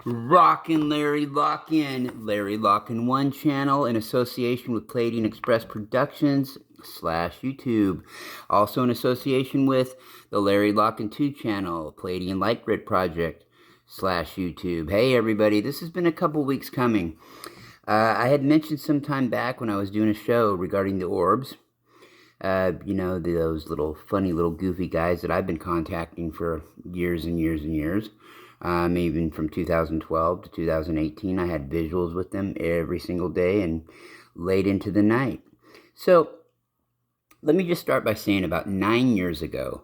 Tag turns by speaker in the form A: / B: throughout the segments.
A: Rocken Larry Locken, Larry Locken 1 channel in association with Palladian Express Productions / YouTube. Also in association with the Larry Locken 2 channel, Palladian Light Grid Project / YouTube. Hey everybody, this has been a couple weeks coming. I had mentioned some time back when I was doing a show regarding the orbs. You know, those little funny little goofy guys that I've been contacting for years and years and years. Even from 2012 to 2018, I had visuals with them every single day and late into the night. So let me just start by saying about 9 years ago,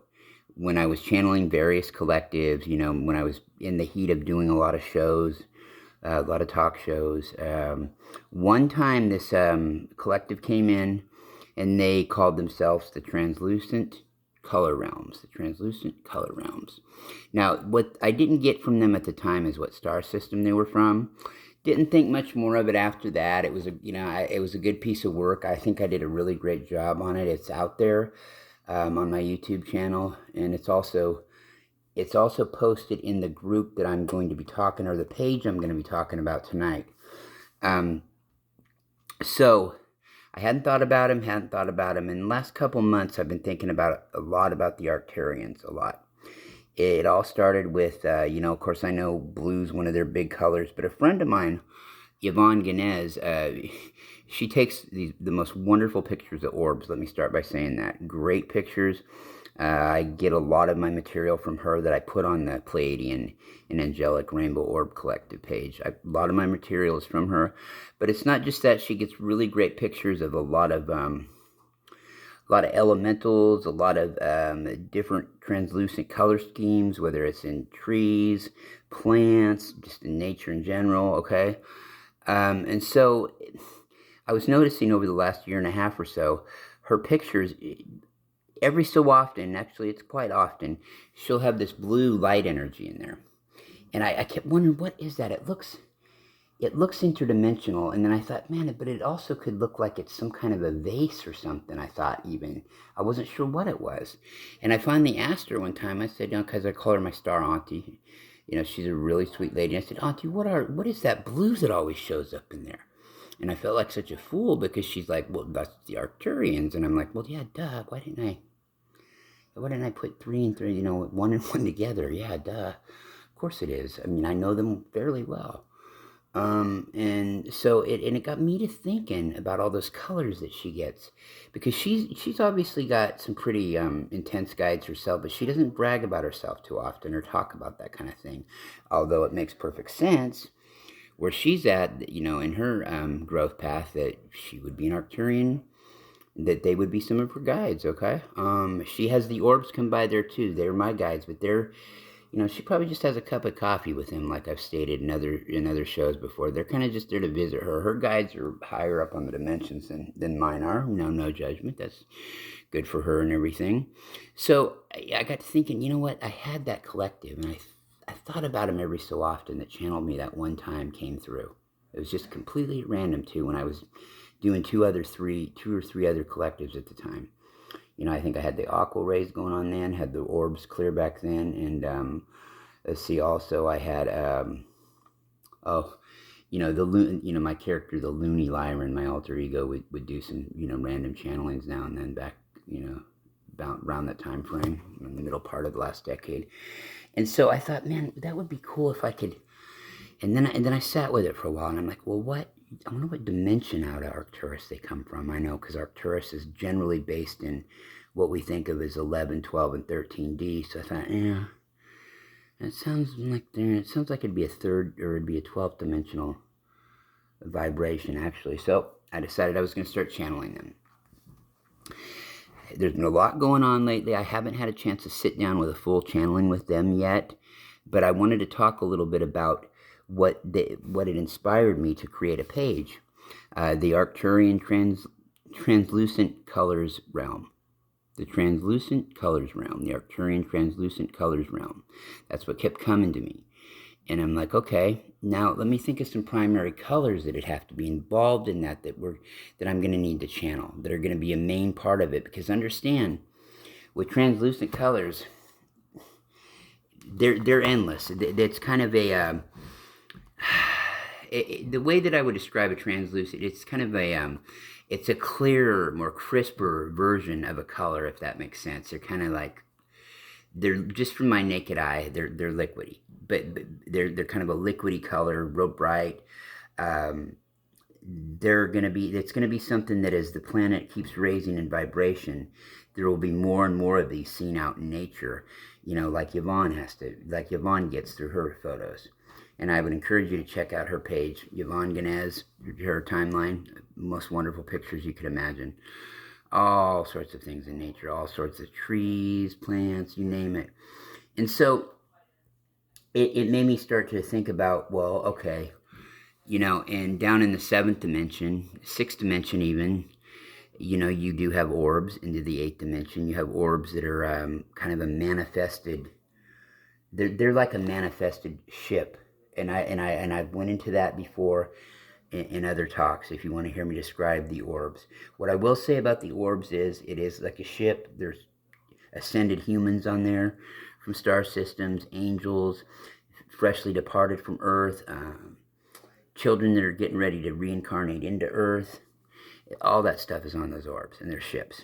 A: when I was channeling various collectives, you know, when I was in the heat of doing a lot of shows, a lot of talk shows, one time this collective came in and they called themselves the Translucent Color Realms, the Translucent Color Realms. Now, what I didn't get from them at the time is what star system they were from. Didn't think much more of it after that. It was it was a good piece of work. I think I did a really great job on it. It's out there on my YouTube channel, and it's also posted in the group that I'm going to be talking, or the page I'm going to be talking about tonight. So I hadn't thought about him. In the last couple months, I've been thinking a lot about the Arcturians, a lot. It all started with, you know, of course, I know blue's one of their big colors, but a friend of mine, Yvonne Ganez, she takes the most wonderful pictures of orbs. Let me start by saying that. Great pictures. I get a lot of my material from her that I put on the Palladian and Angelic Rainbow Orb Collective page. A lot of my material is from her, but it's not just that. She gets really great pictures of a lot of elementals, a lot of different translucent color schemes, whether it's in trees, plants, just in nature in general, okay? And so I was noticing over the last year and a half or so, her pictures, every so often, actually it's quite often, she'll have this blue light energy in there. And I kept wondering, what is that? It looks interdimensional. And then I thought, man, but it also could look like it's some kind of a vase or something, I thought even. I wasn't sure what it was. And I finally asked her one time, I said, you know, because I call her my star auntie. You know, she's a really sweet lady. I said, Auntie, what is that blue that always shows up in there? And I felt like such a fool because she's like, well, that's the Arcturians. And I'm like, well, yeah, duh, why didn't I put 3 and 3, you know, 1 and 1 together? Yeah, duh. Of course it is. I mean, I know them fairly well. And so it got me to thinking about all those colors that she gets, because she's obviously got some pretty intense guides herself, but she doesn't brag about herself too often or talk about that kind of thing, although it makes perfect sense where she's at, you know, in her growth path, that she would be an Arcturian, that they would be some of her guides, okay? She has the orbs come by there too. They're my guides, but they're, you know, she probably just has a cup of coffee with him, like I've stated in other shows before. They're kind of just there to visit her. Her guides are higher up on the dimensions than mine are. No judgment. That's good for her and everything. So I got to thinking, you know what? I had that collective, and I thought about him every so often that channeled me that one time came through. It was just completely random too, when I was doing two or three other collectives at the time. You know, I think I had the aqua rays going on then, had the orbs clear back then, and let's see, also I had, you know, my character, the Loony Lyran, my alter ego, would do some, you know, random channelings now and then back, you know, about around that time frame, in the middle part of the last decade. And so I thought, man, that would be cool if I could, and then I sat with it for a while, and I'm like, well, I wonder what dimension out of Arcturus they come from. I know, because Arcturus is generally based in what we think of as 11, 12, and 13D. So I thought, yeah, it sounds like it'd be a third, or it'd be a 12th dimensional vibration, actually. So I decided I was going to start channeling them. There's been a lot going on lately. I haven't had a chance to sit down with a full channeling with them yet, but I wanted to talk a little bit about what it inspired me to create a page, the Arcturian Translucent Colors Realm. The Translucent Colors Realm, the Arcturian Translucent Colors Realm. That's what kept coming to me. And I'm like, okay, now let me think of some primary colors that'd have to be involved in that I'm going to need to channel, that are going to be a main part of it. Because understand, with translucent colors, they're endless. It's kind of a the way that I would describe a translucent, it's kind of it's a clearer, more crisper version of a color, if that makes sense. They're kind of like, they're just from my naked eye, they're liquidy, but they're kind of a liquidy color, real bright. Um, it's gonna be something that as the planet keeps raising in vibration, there will be more and more of these seen out in nature. Like Yvonne gets through her photos. And I would encourage you to check out her page, Yvonne Ganez, her timeline, most wonderful pictures you could imagine. All sorts of things in nature, all sorts of trees, plants, you name it. And so it made me start to think about, well, okay, and down in the seventh dimension, sixth dimension even, you do have orbs into the eighth dimension. You have orbs that are kind of a manifested, they're like a manifested ship. And I've went into that before in other talks, if you want to hear me describe the orbs. What I will say about the orbs is, it is like a ship. There's ascended humans on there from star systems, angels, freshly departed from Earth, children that are getting ready to reincarnate into Earth. All that stuff is on those orbs, and they're ships.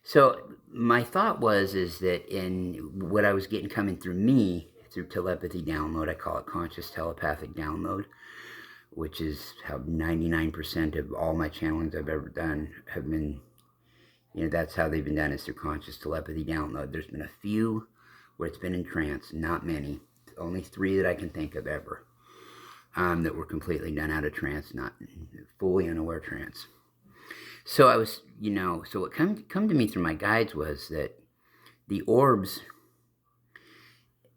A: So my thought is that in what I was getting coming through me, through telepathy download, I call it conscious telepathic download, which is how 99% of all my channelings I've ever done have been, that's how they've been done, is through conscious telepathy download. There's been a few where it's been in trance, not many. Only 3 that I can think of ever that were completely done out of trance, not fully unaware trance. So I was, so what come to me through my guides was that the orbs,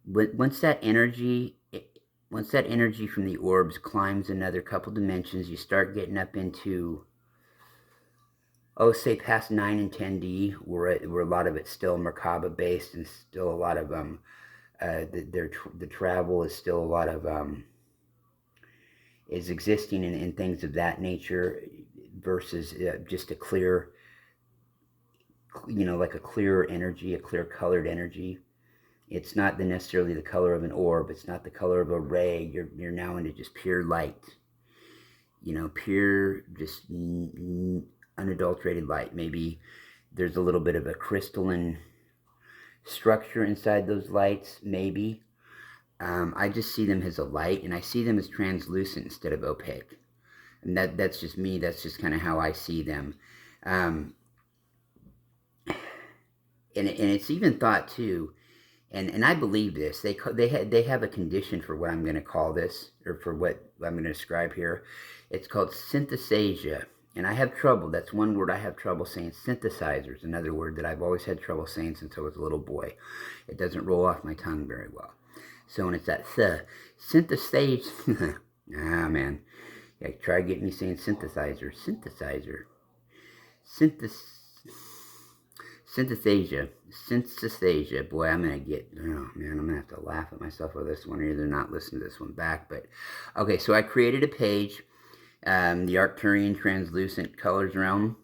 A: once that energy from the orbs climbs another couple dimensions, you start getting up into, say past 9 and 10D, where a lot of it's still Merkaba based, and still a lot of the travel is still a lot of is existing in things of that nature, versus just a clear, like a clearer energy, a clear colored energy. It's not necessarily the color of an orb. It's not the color of a ray. You're now into just pure light. Pure, just unadulterated light. Maybe there's a little bit of a crystalline structure inside those lights, maybe. I just see them as a light, and I see them as translucent instead of opaque. And that's just me. That's just kind of how I see them. And it's even thought too, and I believe this. They have a condition for what I'm going to call this, or for what I'm going to describe here. It's called synthesasia, and I have trouble. That's one word I have trouble saying. Synthesizers, another word that I've always had trouble saying since I was a little boy. It doesn't roll off my tongue very well. So when it's that synthesage, man, yeah, try getting me saying synthesizer, synthesasia. Boy, I'm gonna get, oh man, I'm gonna have to laugh at myself with this one, or either not listen to this one back. But okay, so I created a page, the Arcturian Translucent Colors Realm,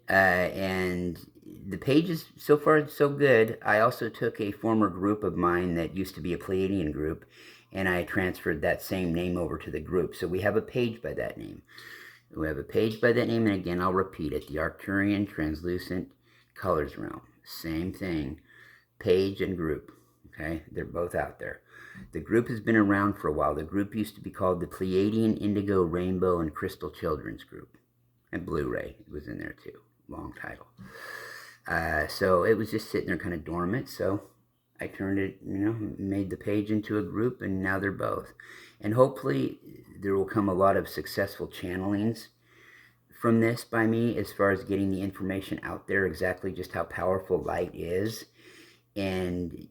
A: and the page is, so far so good. I also took a former group of mine that used to be a Pleiadian group, and I transferred that same name over to the group. So we have a page by that name. And again, I'll repeat it: the Arcturian Translucent Colors Realm. Same thing, page and group. Okay, they're both out there. The group has been around for a while. The group used to be called the Pleiadian Indigo, Rainbow, and Crystal Children's Group. And Blu-ray was in there too. Long title. So it was just sitting there kind of dormant. So I turned it, made the page into a group, and now they're both. And hopefully there will come a lot of successful channelings from this by me, as far as getting the information out there, exactly just how powerful light is, and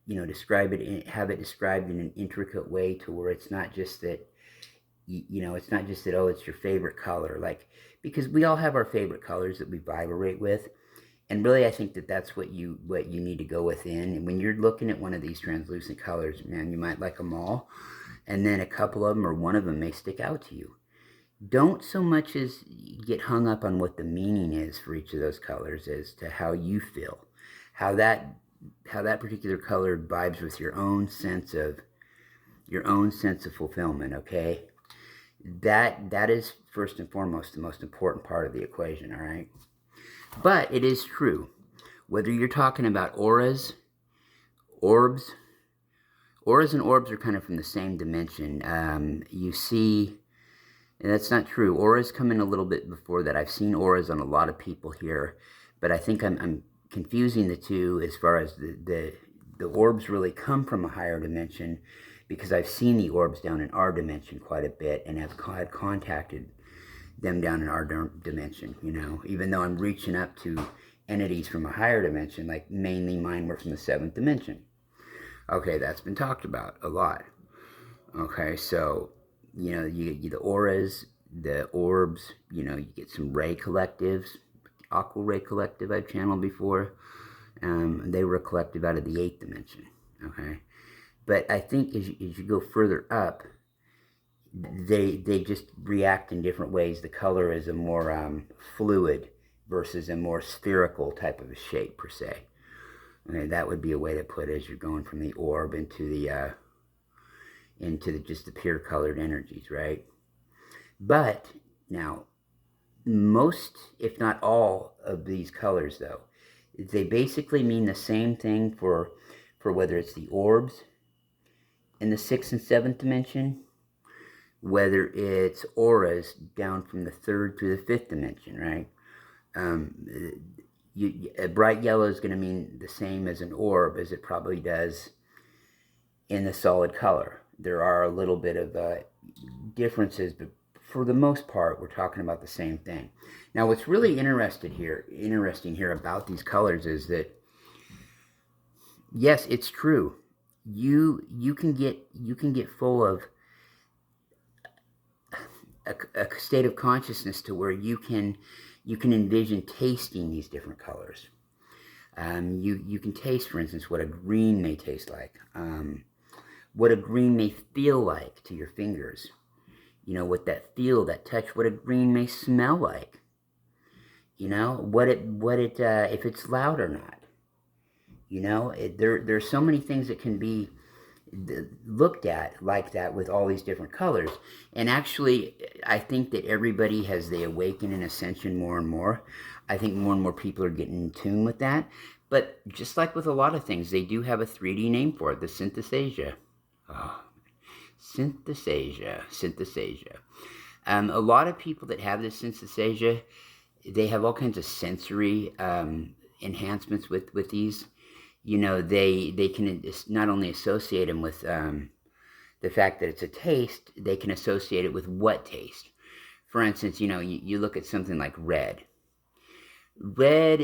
A: have it described in an intricate way, to where it's not just that, it's not just that, oh, it's your favorite color, like, because we all have our favorite colors that we vibrate with. And really, I think that's what you need to go within. And when you're looking at one of these translucent colors, man, you might like them all, and then a couple of them or one of them may stick out to you. Don't so much as get hung up on what the meaning is for each of those colors, as to how you feel, how that particular color vibes with your own sense of fulfillment. Okay, That is first and foremost the most important part of the equation, all right? But it is true, whether you're talking about orbs, auras and orbs are kind of from the same dimension. You see, and that's not true. Auras come in a little bit before that. I've seen auras on a lot of people here, but I think I'm confusing the two as far as the orbs really come from a higher dimension, because I've seen the orbs down in our dimension quite a bit and have had contacted them down in our dimension, you know, even though I'm reaching up to entities from a higher dimension, like mainly mine were from the 7th dimension. Okay, that's been talked about a lot. Okay, so, you know, you get the auras, the orbs, you know, you get some ray collectives. Aqua Ray Collective I've channeled before. They were a collective out of the 8th dimension. Okay, but I think as you go further up, they just react in different ways. The color is a more fluid versus a more spherical type of a shape per se. Okay, that would be a way to put it, as you're going from the orb into the just the pure colored energies, right? But now, most, if not all, of these colors, though, they basically mean the same thing for whether it's the orbs in the 6th and 7th dimension, whether it's auras down from the 3rd to the 5th dimension, right? A bright yellow is going to mean the same as an orb as it probably does in the solid color. There are a little bit of differences, but for the most part, we're talking about the same thing. Now, what's really interesting here about these colors is that, yes, it's true. You can get full of a state of consciousness to where you can envision tasting these different colors. You can taste, for instance, what a green may taste like, what a green may feel like to your fingers. You know, what that feel, that touch, what a green may smell like. You know, what it if it's loud or not. You know, there's so many things that can be looked at like that with all these different colors. And actually, I think that everybody, as they awaken and ascension more and more, I think more and more people are getting in tune with that. But just like with a lot of things, they do have a 3D name for it, the synesthesia. Oh, synesthesia. A lot of people that have this synesthesia, they have all kinds of sensory enhancements with these. You know, they can not only associate them with the fact that it's a taste, they can associate it with what taste. For instance, you know, you look at something like red. Red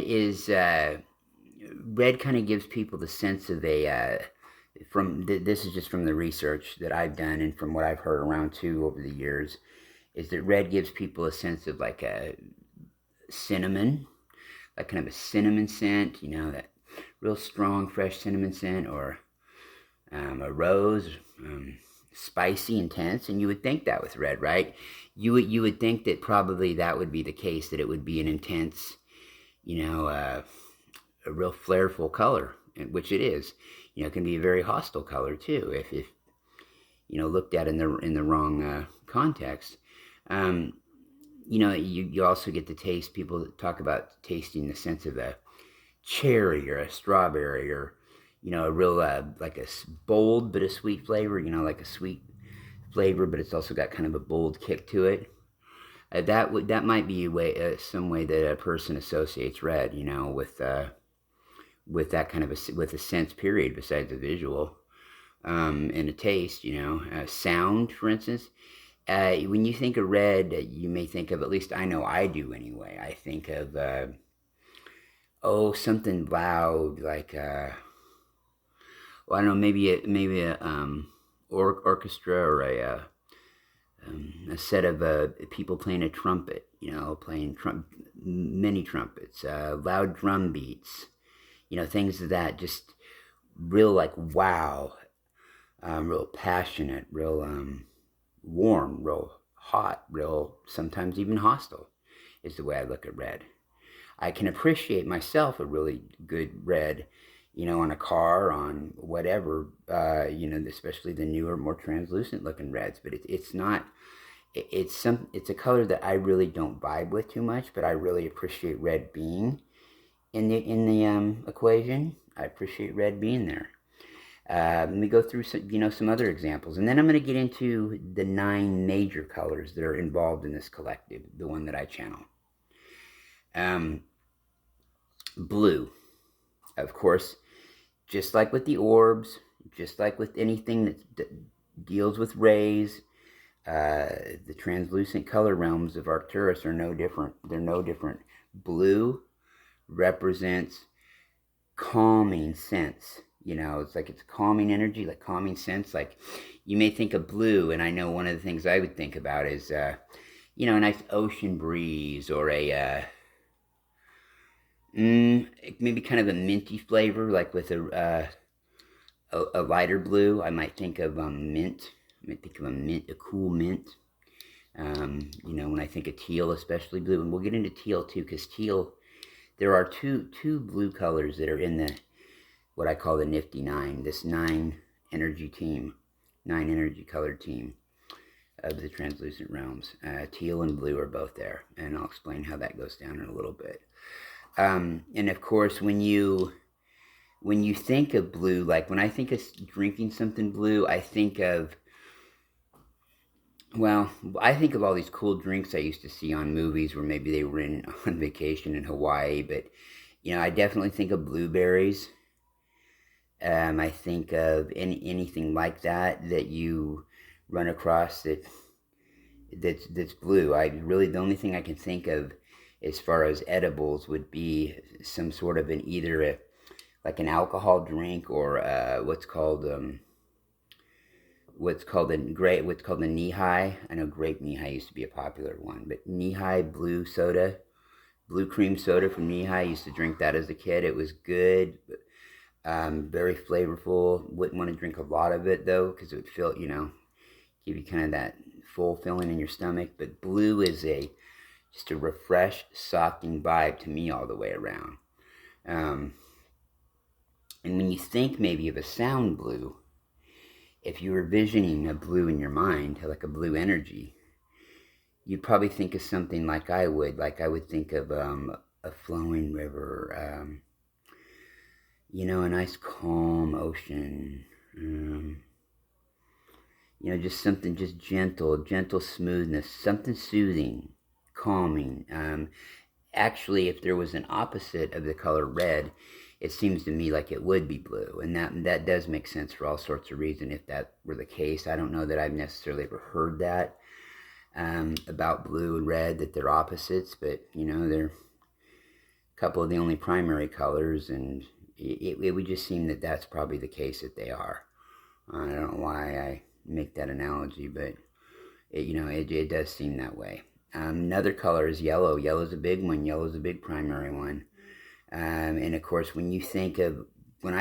A: kind of gives people the sense of this is just from the research that I've done and from what I've heard around too over the years, is that red gives people a sense of like a cinnamon, like kind of a cinnamon scent, you know, that real strong, fresh cinnamon scent, or a rose, spicy, intense. And you would think that with red, right? You would think that probably that would be the case, that it would be an intense, you know, a real flairful color, which it is. You know, it can be a very hostile color too, if you know, looked at in the wrong context. You know, you also get the taste. People talk about tasting the sense of a cherry or a strawberry, or, you know, a real like a bold but a sweet flavor. You know, like a sweet flavor, but it's also got kind of a bold kick to it. That might be some way that a person associates red. You know, with that kind of with a sense period besides the visual, and a taste. You know, sound, for instance. When you think of red, you may think of, at least I know I do anyway, I think of something loud, like well, I don't know, maybe a orchestra, or a set of people playing a trumpet, you know, playing mini trumpets, loud drum beats, you know, things of that, just real like wow, real passionate, real warm, real hot, real sometimes even hostile, is the way I look at red. I can appreciate myself a really good red, you know, on a car, on whatever, you know, especially the newer, more translucent looking reds. But it's not it's a color that I really don't vibe with too much, but I really appreciate red being in the equation. I appreciate red being there. Let me go through some other examples, and then I'm going to get into the 9 major colors that are involved in this collective, the one that I channel. Blue, of course, just like with the orbs, just like with anything that deals with rays, the translucent color realms of Arcturus are no different. They're no different. Blue represents calming sense. It's like it's calming energy, like calming sense. Like you may think of blue, and I know one of the things I would think about is, a nice ocean breeze, or maybe kind of a minty flavor, like with a lighter blue. I might think of mint. I might think of a cool mint. When I think of teal, especially blue, and we'll get into teal too, because teal, there are two blue colors that are in what I call the Niffty Nine, this 9 energy colored team of the translucent realms. Teal and blue are both there, and I'll explain how that goes down in a little bit. And of course, when you think of blue, like when I think of drinking something blue, I think of all these cool drinks I used to see on movies where maybe they were on vacation in Hawaii, but I definitely think of blueberries. I think of anything like that you run across that's blue. The only thing I can think of as far as edibles would be some sort of like an alcohol drink, or what's called a knee-high. I know grape knee-high used to be a popular one, but knee-high blue cream soda from knee-high. I used to drink that as a kid. It was good. Very flavorful. Wouldn't want to drink a lot of it though, because it would give you kind of that full feeling in your stomach. But blue is just a refreshed, softening vibe to me all the way around. And when you think maybe of a sound blue, if you were visioning a blue in your mind, like a blue energy, you'd probably think of something like I would. Like I would think of a flowing river, a nice calm ocean, just something just gentle smoothness, something soothing, calming. Actually, if there was an opposite of the color red, it seems to me like it would be blue, and that does make sense for all sorts of reasons if that were the case. I don't know that I've necessarily ever heard that about blue and red, that they're opposites, but they're a couple of the only primary colors, and it would just seem that that's probably the case that they are. I don't know why I make that analogy, but it does seem that way. Another color is yellow. Yellow's a big one. Yellow's a big primary one. And of course, when I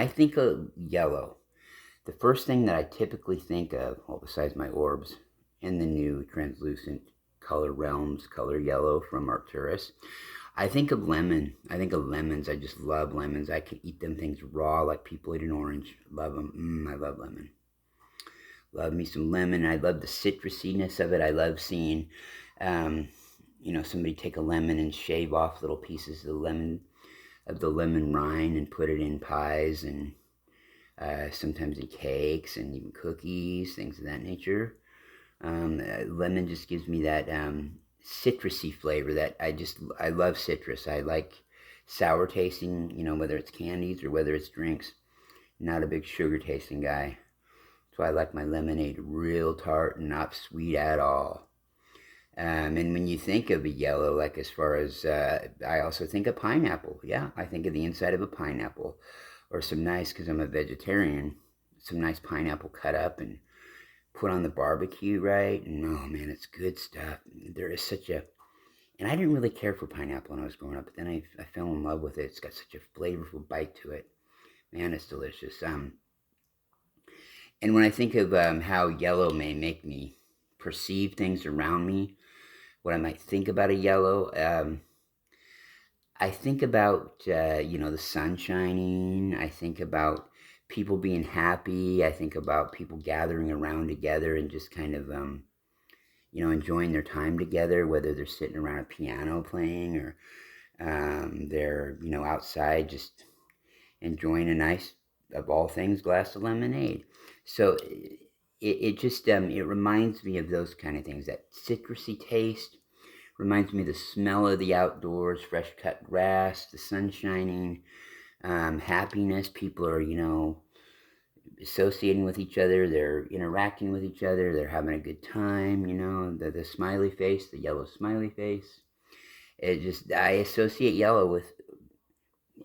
A: think of yellow, the first thing that I typically think of, well, besides my orbs in the new translucent color realms, color yellow from Arcturus, I think of lemon. I think of lemons. I just love lemons. I can eat them things raw like people eat an orange. Love them. I love lemon. Love me some lemon. I love the citrusiness of it. I love seeing, somebody take a lemon and shave off little pieces of the lemon rind and put it in pies, and sometimes in cakes and even cookies, things of that nature. Lemon just gives me that citrusy flavor that I love citrus. I like sour tasting, whether it's candies or whether it's drinks. Not a big sugar tasting guy. So I like my lemonade real tart and not sweet at all. And when you think of a yellow, like as far as, I also think of pineapple. Yeah, I think of the inside of a pineapple. Or some nice, because I'm a vegetarian, some nice pineapple cut up and put on the barbecue, right? And oh man, it's good stuff. There is and I didn't really care for pineapple when I was growing up, but then I fell in love with it. It's got such a flavorful bite to it. Man, it's delicious. And when I think of how yellow may make me perceive things around me, what I might think about a yellow, I think about, the sun shining. I think about people being happy. I think about people gathering around together and just kind of, enjoying their time together, whether they're sitting around a piano playing or they're, outside just enjoying a nice, of all things, glass of lemonade. So it just, it reminds me of those kind of things, that citrusy taste. Reminds me of the smell of the outdoors, fresh cut grass, the sun shining, happiness. People are, associating with each other. They're interacting with each other. They're having a good time. The smiley face, the yellow smiley face. I associate yellow with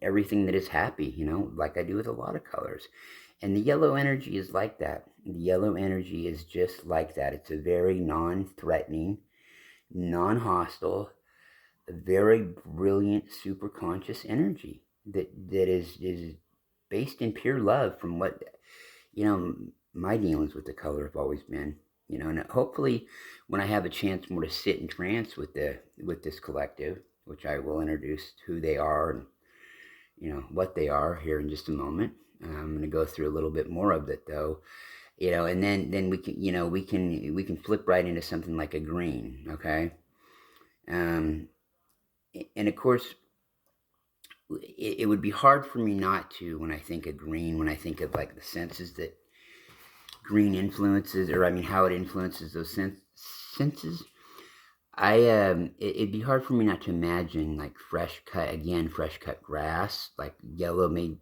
A: everything that is happy, like I do with a lot of colors. And the yellow energy is like that. The yellow energy is just like that. It's a very non-threatening, non-hostile, a very brilliant, super conscious energy that is based in pure love from what, my dealings with the color have always been. And hopefully when I have a chance more to sit in trance with this collective, which I will introduce who they are and, what they are here in just a moment. I'm going to go through a little bit more of it though, and then we can, we can flip right into something like a green. Okay. And of course, it would be hard for me not to, when I think of green, when I think of like the senses that green influences, or I mean how it influences those senses. It'd be hard for me not to imagine like fresh cut grass. Like yellow may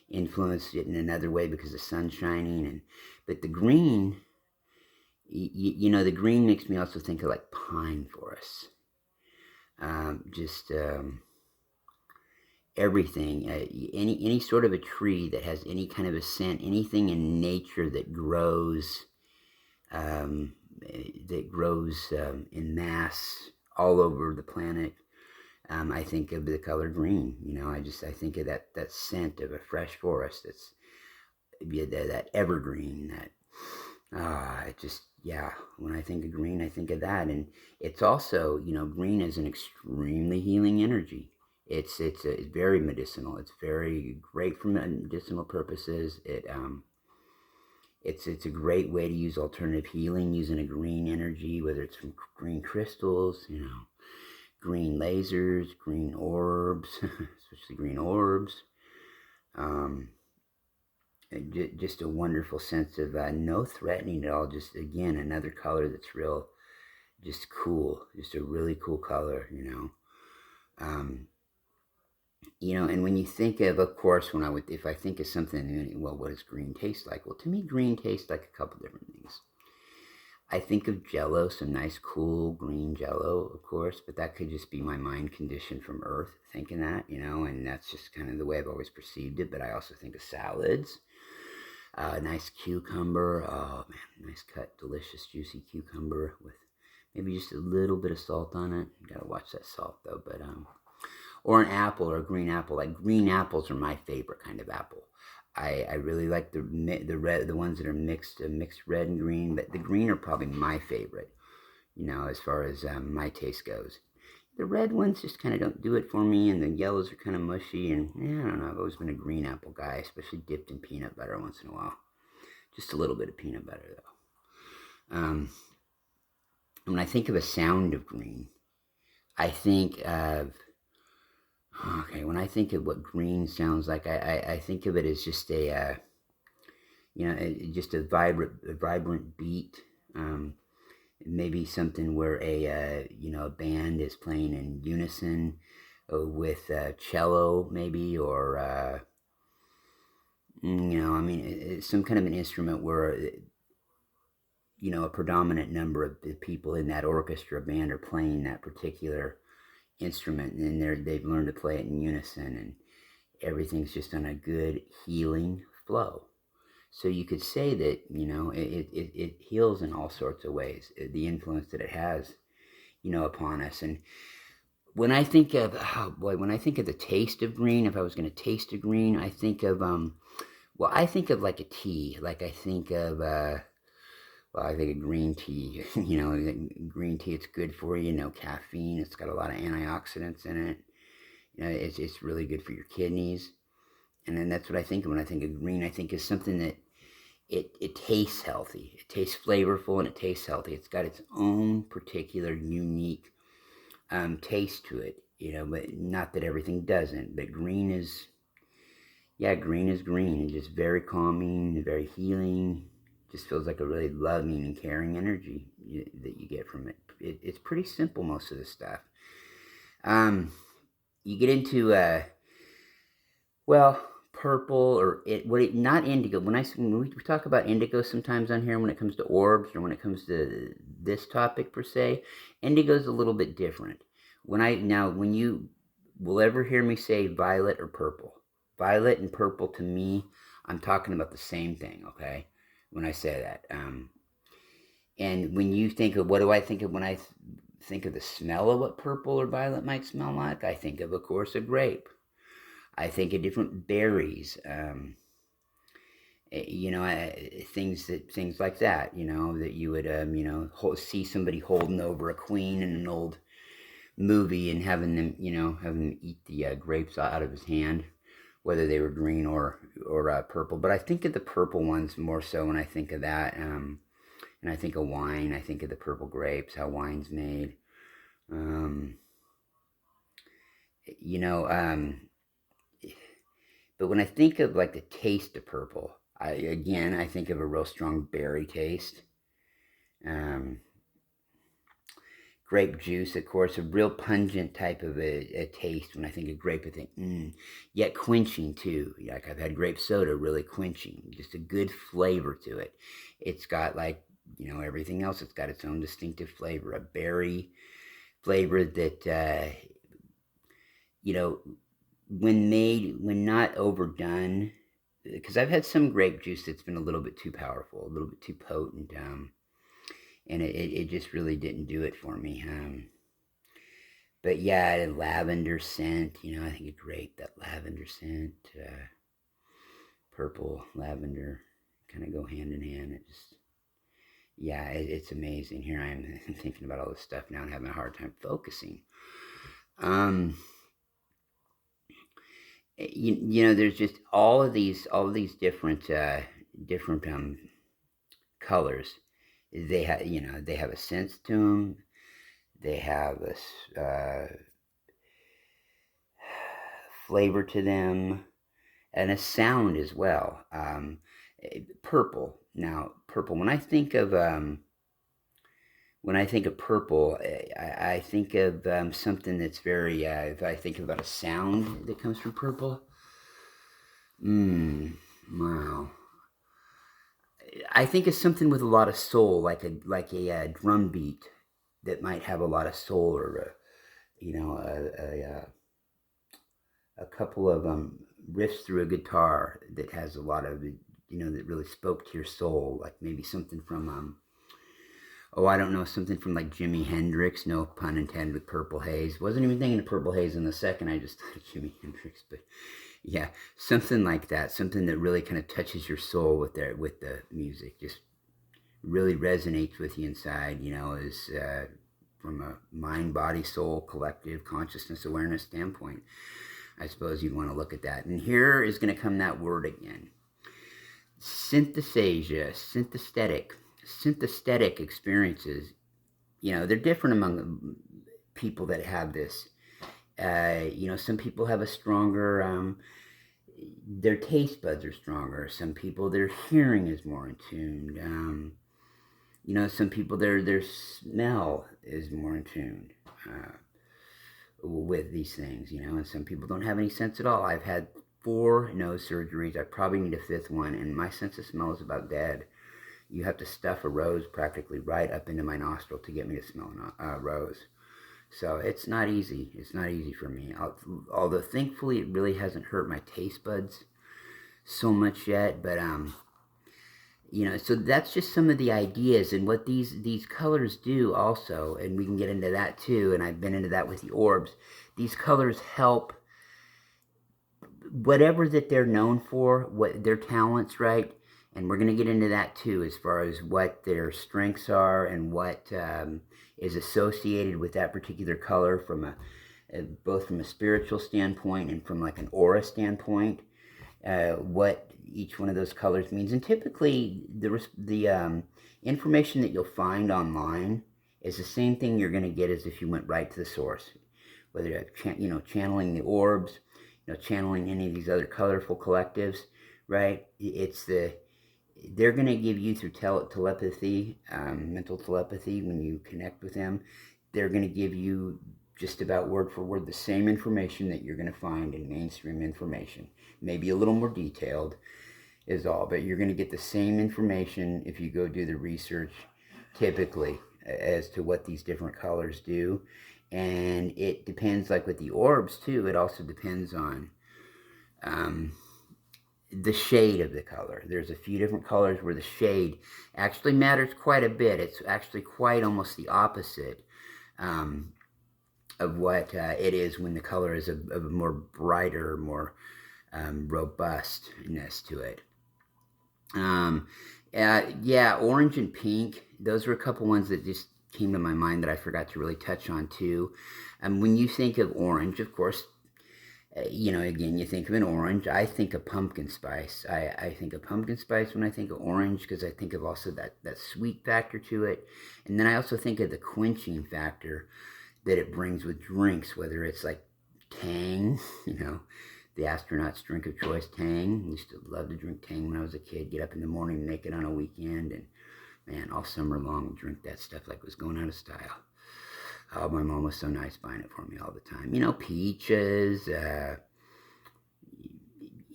A: influence it in another way because the sun's shining, but the green, the green makes me also think of like pine forests. Everything, any sort of a tree that has any kind of a scent, anything in nature that grows, in mass all over the planet. I think of the color green. I think of that scent of a fresh forest. That's that evergreen. When I think of green, I think of that, and it's also, green is an extremely healing energy. It's very medicinal. It's very great for medicinal purposes. It's a great way to use alternative healing using a green energy, whether it's from green crystals, green lasers, green orbs, especially green orbs. Just a wonderful sense of no threatening at all. Just, again, another color that's real, just cool. Just a really cool color, and when you think of course, if I think of something, well, what does green taste like? Well, to me, green tastes like a couple different things. I think of Jello, some nice, cool green Jello, of course, but that could just be my mind condition from Earth thinking that, and that's just kind of the way I've always perceived it. But I also think of salads, nice cucumber. Oh man, nice cut, delicious, juicy cucumber with maybe just a little bit of salt on it. You gotta watch that salt though, but or an apple, or a green apple. Like green apples are my favorite kind of apple. I really like the red, the ones that are mixed red and green, but the green are probably my favorite, as far as my taste goes. The red ones just kind of don't do it for me, and the yellows are kind of mushy, and I don't know, I've always been a green apple guy, especially dipped in peanut butter once in a while. Just a little bit of peanut butter though. When I think of a sound of green, I think of, when I think of what green sounds like, I think of it as just just a vibrant beat. Maybe something where a band is playing in unison with cello, maybe, or it's some kind of an instrument where a predominant number of the people in that orchestra band are playing that particular instrument, and they've learned to play it in unison, and everything's just on a good healing flow. So you could say that it heals in all sorts of ways, the influence that it has upon us. And when I think of the taste of green, if I was going to taste a green, I think of I think of like a tea. Like I think of green tea. Green tea, it's good for you. No caffeine. It's got a lot of antioxidants in it. It's really good for your kidneys. And then that's what I think of when I think of green. I think of something that it tastes healthy. It tastes flavorful and it tastes healthy. It's got its own particular unique taste to it, but not that everything doesn't. But green is green is green. It's just very calming, very healing. Just feels like a really loving and caring energy that you get from it. It's pretty simple, most of the stuff. You get into purple or not indigo. When we talk about indigo sometimes on here, when it comes to orbs or when it comes to this topic per se, indigo is a little bit different. When you will ever hear me say violet or purple, violet and purple, to me, I'm talking about the same thing. Okay, when I say that, and when you think of, what do I think of when I think of the smell of what purple or violet might smell like? I think of course, a grape. I think of different berries, things like that, that you would, see somebody holding over a queen in an old movie and having them eat the grapes out of his hand, whether they were green or purple. But I think of the purple ones more so when I think of that, and I think of wine. I think of the purple grapes, how wine's made. But when I think of like the taste of purple, I think of a real strong berry taste. Grape juice, of course, a real pungent type of a taste. When I think of grape, I think, yet quenching too. Like I've had grape soda, really quenching, just a good flavor to it. It's got everything else. It's got its own distinctive flavor, a berry flavor that, when not overdone, because I've had some grape juice that's been a little bit too powerful, a little bit too potent, and it just really didn't do it for me. But yeah, lavender scent, I think of grape, that lavender scent, purple, lavender, kind of go hand in hand. It's amazing. Here I am thinking about all this stuff now and having a hard time focusing. There's just all of these different colors. They have a sense to them. They have a flavor to them, and a sound as well. Purple. Now, purple. When I think of purple, I think of something that's very, if I think about a sound that comes from purple, wow. I think of something with a lot of soul, like a drum beat that might have a lot of soul, or a couple of riffs through a guitar that has a lot of, that really spoke to your soul, like maybe something from I don't know, something from like Jimi Hendrix, no pun intended, with Purple Haze. Wasn't even thinking of Purple Haze in the second, I just thought of Jimi Hendrix. But yeah, something like that, something that really kind of touches your soul with the music, just really resonates with you inside, is from a mind, body, soul, collective consciousness, awareness standpoint. I suppose you'd want to look at that. And here is going to come that word again. Synthesasia, synthetic experiences, they're different among people that have this. Some people have a stronger, their taste buds are stronger. Some people, their hearing is more in tune. Some people, their smell is more in tune with these things, and some people don't have any sense at all. I've had 4 nose surgeries. I probably need a 5th one, and my sense of smell is about dead. You have to stuff a rose practically right up into my nostril to get me to smell a rose. So it's not easy. It's not easy for me. Although thankfully it really hasn't hurt my taste buds so much yet. But so that's just some of the ideas and what these colors do also. And we can get into that too. And I've been into that with the orbs. These colors help whatever that they're known for, what their talents, right? And we're going to get into that too, as far as what their strengths are and what is associated with that particular color from both from a spiritual standpoint and from like an aura standpoint. what each one of those colors means. And typically, the information that you'll find online is the same thing you're going to get as if you went right to the source. Whether you're channeling the orbs, channeling any of these other colorful collectives, right? They're going to give you through telepathy, mental telepathy, when you connect with them, they're going to give you just about word for word the same information that you're going to find in mainstream information. Maybe a little more detailed is all, but you're going to get the same information if you go do the research, typically, as to what these different colors do. And it depends, like with the orbs too, it also depends on the shade of the color. There's a few different colors where the shade actually matters quite a bit. It's actually quite almost the opposite of what it is when the color is of a more brighter, more robustness to it. Yeah, orange and pink, those were a couple ones that just came to my mind that I forgot to really touch on too. When you think of orange, of course, again, you think of an orange. I think of pumpkin spice. I think of pumpkin spice when I think of orange, because I think of also that sweet factor to it. And then I also think of the quenching factor that it brings with drinks, whether it's like Tang, the astronaut's drink of choice, Tang. I used to love to drink Tang when I was a kid. Get up in the morning, make it on a weekend, and man, all summer long, drink that stuff like it was going out of style. Oh, my mom was so nice buying it for me all the time. Peaches,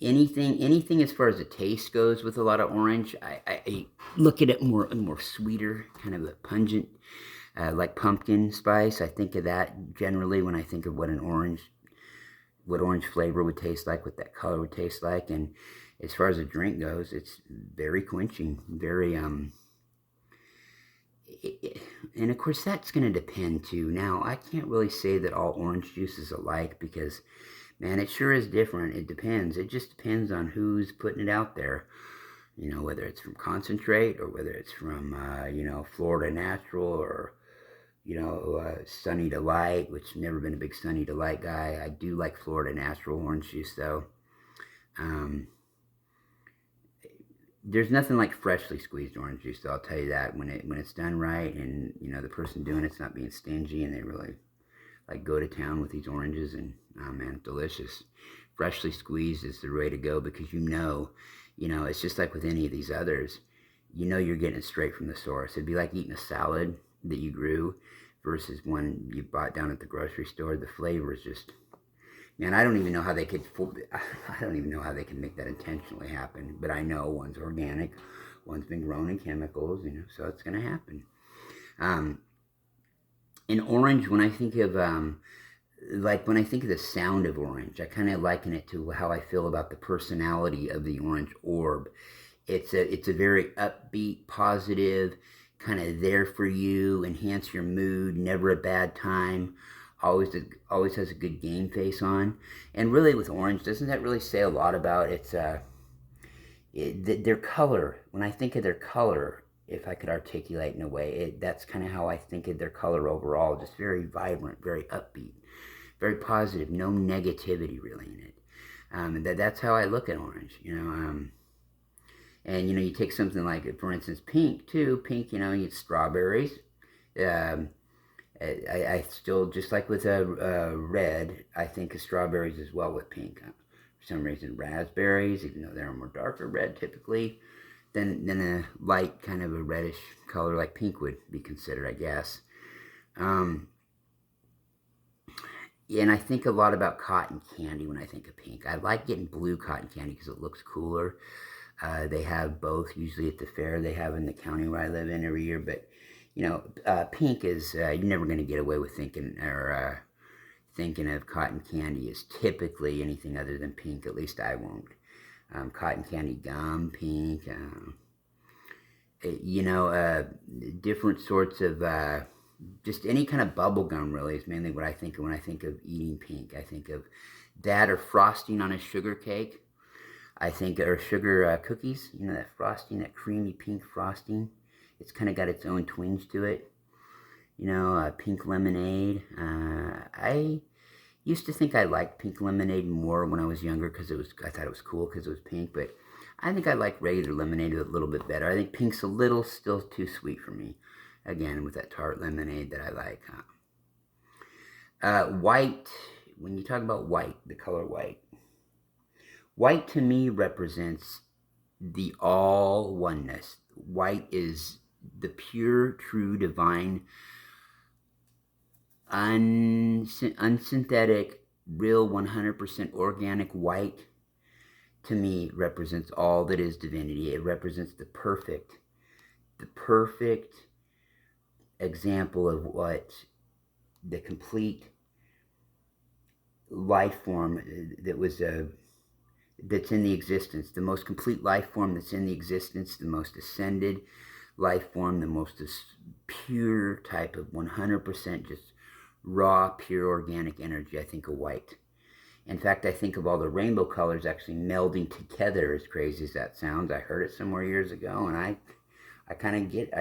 A: anything as far as the taste goes with a lot of orange. I look at it more sweeter, kind of a pungent, like pumpkin spice. I think of that generally when I think of what orange flavor would taste like, what that color would taste like. And as far as a drink goes, it's very quenching, very and of course that's going to depend too. Now, I can't really say that all orange juice is alike, because man, it sure is different. It depends. It just depends on who's putting it out there, whether it's from concentrate or whether it's from Florida Natural, or Sunny Delight, which I've never been a big Sunny Delight guy. I do like Florida Natural orange juice though. There's nothing like freshly squeezed orange juice, though, I'll tell you that. When it's done right, and the person doing it's not being stingy, and they really like go to town with these oranges, and oh man, delicious. Freshly squeezed is the way to go, because it's just like with any of these others. You're getting it straight from the source. It'd be like eating a salad that you grew versus one you bought down at the grocery store. The flavor is just, man, I don't even know how they could make that intentionally happen. But I know one's organic, one's been grown in chemicals, so it's going to happen. In orange, when I think of the sound of orange, I kind of liken it to how I feel about the personality of the orange orb. It's a very upbeat, positive, kind of there for you, enhance your mood, never a bad time. Always has a good game face on. And really with orange, doesn't that really say a lot about their color? When I think of their color, if I could articulate in a way, that's kind of how I think of their color overall. Just very vibrant, very upbeat, very positive, no negativity really in it. And that's how I look at orange, and you take something like, for instance, pink too. Pink, you get strawberries. I still, just like with red, I think of strawberries as well with pink. For some reason, raspberries, even though they're a more darker red typically, than a light kind of a reddish color like pink would be considered, I guess. Yeah, and I think a lot about cotton candy when I think of pink. I like getting blue cotton candy because it looks cooler. They have both usually at the fair. They have in the county where I live in every year, but pink is, you're never going to get away with thinking of cotton candy as typically anything other than pink. At least I won't. Cotton candy gum, pink, different sorts of, just any kind of bubble gum really is mainly what I think of when I think of eating pink. I think of that, or frosting on a sugar cake. Or sugar cookies, that frosting, that creamy pink frosting. It's kind of got its own twinge to it. Pink lemonade. used to think I liked pink lemonade more when I was younger because I thought it was cool because it was pink, but I think I like regular lemonade a little bit better. I think pink's a little still too sweet for me. Again, with that tart lemonade that I like. White, when you talk about white, the color white, white to me represents the all oneness. White is the pure, true, divine, unsynthetic, real 100% organic white. To me, represents all that is divinity. It represents the perfect example of what the complete life form that's in the existence, the most complete life form that's in the existence, the most ascended life form, the most pure type of 100% just raw, pure organic energy. I think of white. In fact, I think of all the rainbow colors actually melding together, as crazy as that sounds. I heard it somewhere years ago, and I kind of get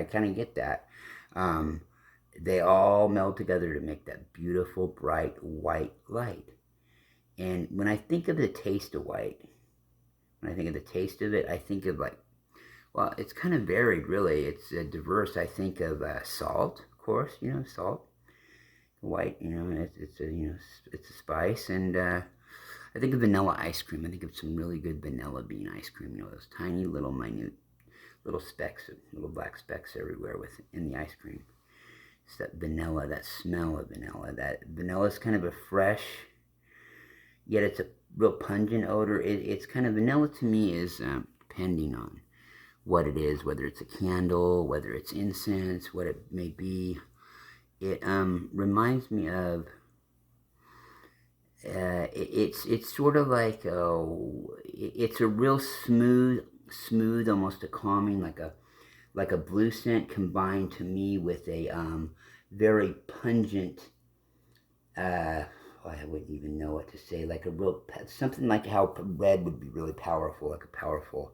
A: that. They all meld together to make that beautiful, bright, white light. And when I think of the taste of white, when I think of the taste of it, I think of like, well, it's kind of varied, really. It's diverse. I think of salt, of course, salt. White, it's a spice, and I think of vanilla ice cream. I think of some really good vanilla bean ice cream. Those tiny little minute little specks, little black specks everywhere in the ice cream. It's that vanilla, that smell of vanilla. That vanilla is kind of a fresh, yet it's a real pungent odor. It's kind of, vanilla to me is depending on what it is, whether it's a candle, whether it's incense, what it may be. It reminds me of, it's sort of like, it's a real smooth, almost a calming, like a blue scent combined to me with a very pungent, I wouldn't even know what to say, like a real, something like how red would be really powerful, like a powerful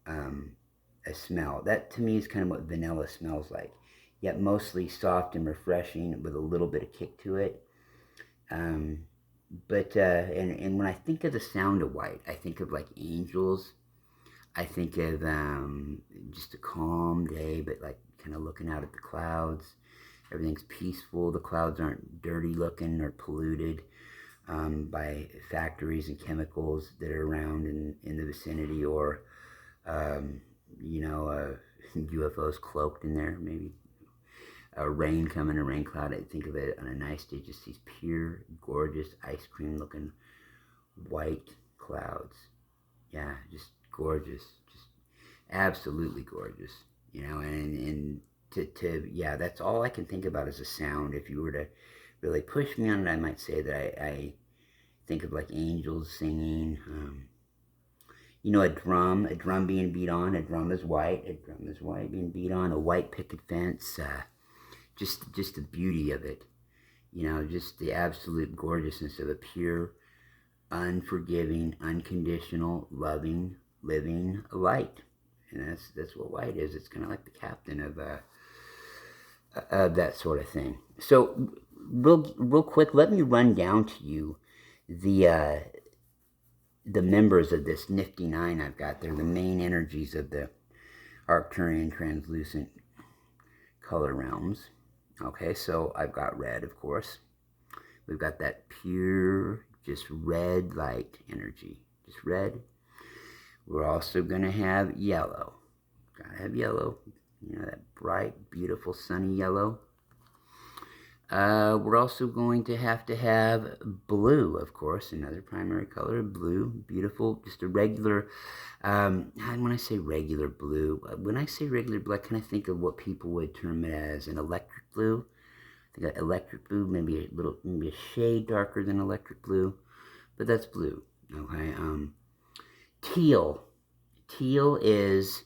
A: a smell. That to me is kind of what vanilla smells like, yet mostly soft and refreshing with a little bit of kick to it. But when I think of the sound of white, I think of like angels. I think of just a calm day, but like kind of looking out at the clouds. Everything's peaceful. The clouds aren't dirty looking or polluted by factories and chemicals that are around in the vicinity, or UFOs cloaked in there, maybe. Rain coming, a rain cloud. I think of it on a nice day, just these pure, gorgeous, ice cream looking white clouds. Yeah, just gorgeous, just absolutely gorgeous, and yeah, that's all I can think about as a sound. If you were to really push me on it, I might say that I think of like angels singing, a drum being beat on. A drum is white being beat on, a white picket fence, just the beauty of it, just the absolute gorgeousness of a pure, unforgiving, unconditional, loving, living light. And that's what white is. It's kind of like the captain of that sort of thing. So real quick, let me run down to you the members of this Niffty Nine I've got. They're the main energies of the Arcturian Translucent Color Realms. Okay, so I've got red, of course. We've got that pure, just red light energy. Just red. We're also going to have yellow. Gotta have yellow. That bright, beautiful, sunny yellow. We're also going to have blue, of course, another primary color, blue, beautiful, just a regular, when I say regular blue, I kind of think of what people would term it as an electric blue. I think electric blue, maybe a shade darker than electric blue, but that's blue, okay? Teal. Teal is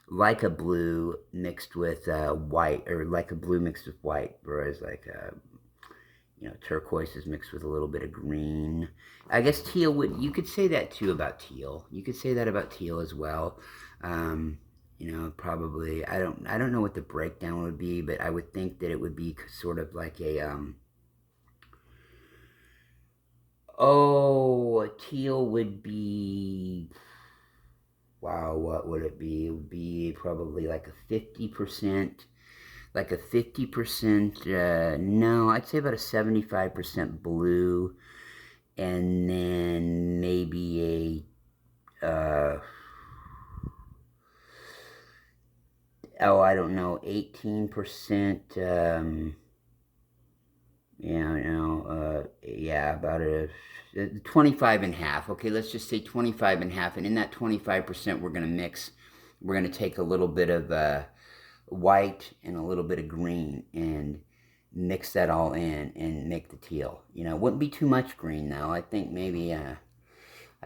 A: like a blue mixed with white, or like a blue mixed with white, whereas like turquoise is mixed with a little bit of green. I guess teal you could say that too about teal. You could say that about teal as well. Probably, I don't know what the breakdown would be, but I would think that it would be sort of like a Oh, teal would be, wow, what would it be? It would be probably like a 50%, like a 50%, no, I'd say about a 75% blue, and then maybe oh, I don't know, 18%, yeah, about a 25 and a half. Okay, let's just say 25 and a half. And in that 25%, we're going to take a little bit of white and a little bit of green and mix that all in and make the teal. Wouldn't be too much green though. I think maybe, I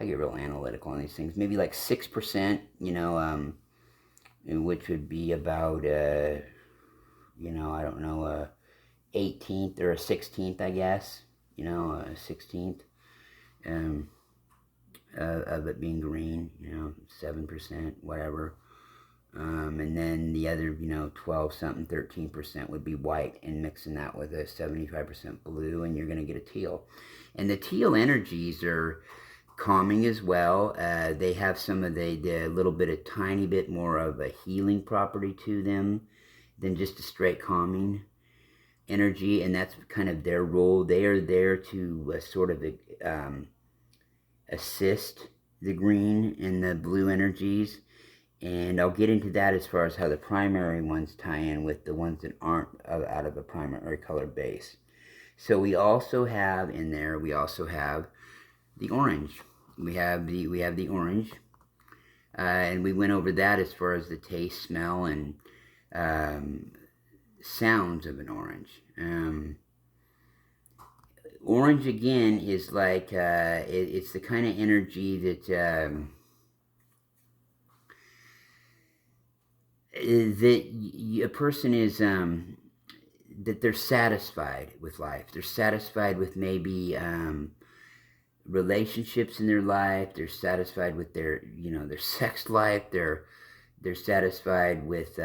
A: get real analytical on these things. Maybe like 6%, which would be about, I don't know, 18th or a 16th, I guess, a 16th um, of it being green, 7%, whatever. And then the other, 12 something, 13% would be white, and mixing that with a 75% blue, and you're going to get a teal. And the teal energies are calming as well. They have some of the little bit, a tiny bit more of a healing property to them than just a straight calming energy, and that's kind of their role. They are there to sort of assist the green and the blue energies, and I'll get into that as far as how the primary ones tie in with the ones that aren't out of a primary color base. So we also have in there, we also have the orange. We have the orange, and we went over that as far as the taste, smell, and sounds of an orange. Orange again is like it's the kind of energy that a person is that they're satisfied with life. They're satisfied with maybe relationships in their life. They're satisfied with their their sex life. They're satisfied with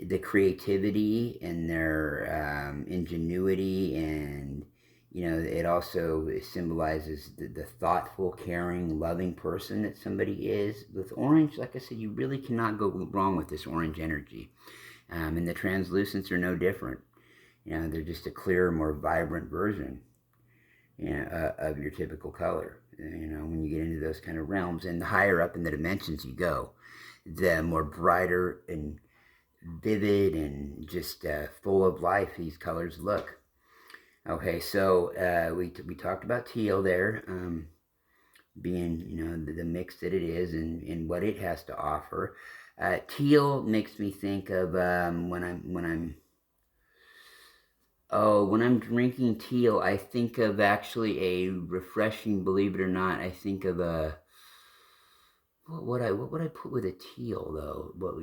A: the creativity and their ingenuity, and it also symbolizes the thoughtful, caring, loving person that somebody is. With orange, like I said, you really cannot go wrong with this orange energy, and the translucents are no different. They're just a clearer, more vibrant version of your typical color. When you get into those kind of realms, and the higher up in the dimensions you go, the more brighter and vivid and just full of life these colors look. Okay, so we talked about teal there, being the mix that it is, and what it has to offer. Teal makes me think of when I'm drinking teal, I think of actually a refreshing. Believe it or not, I think of a what would I put with a teal though? Well,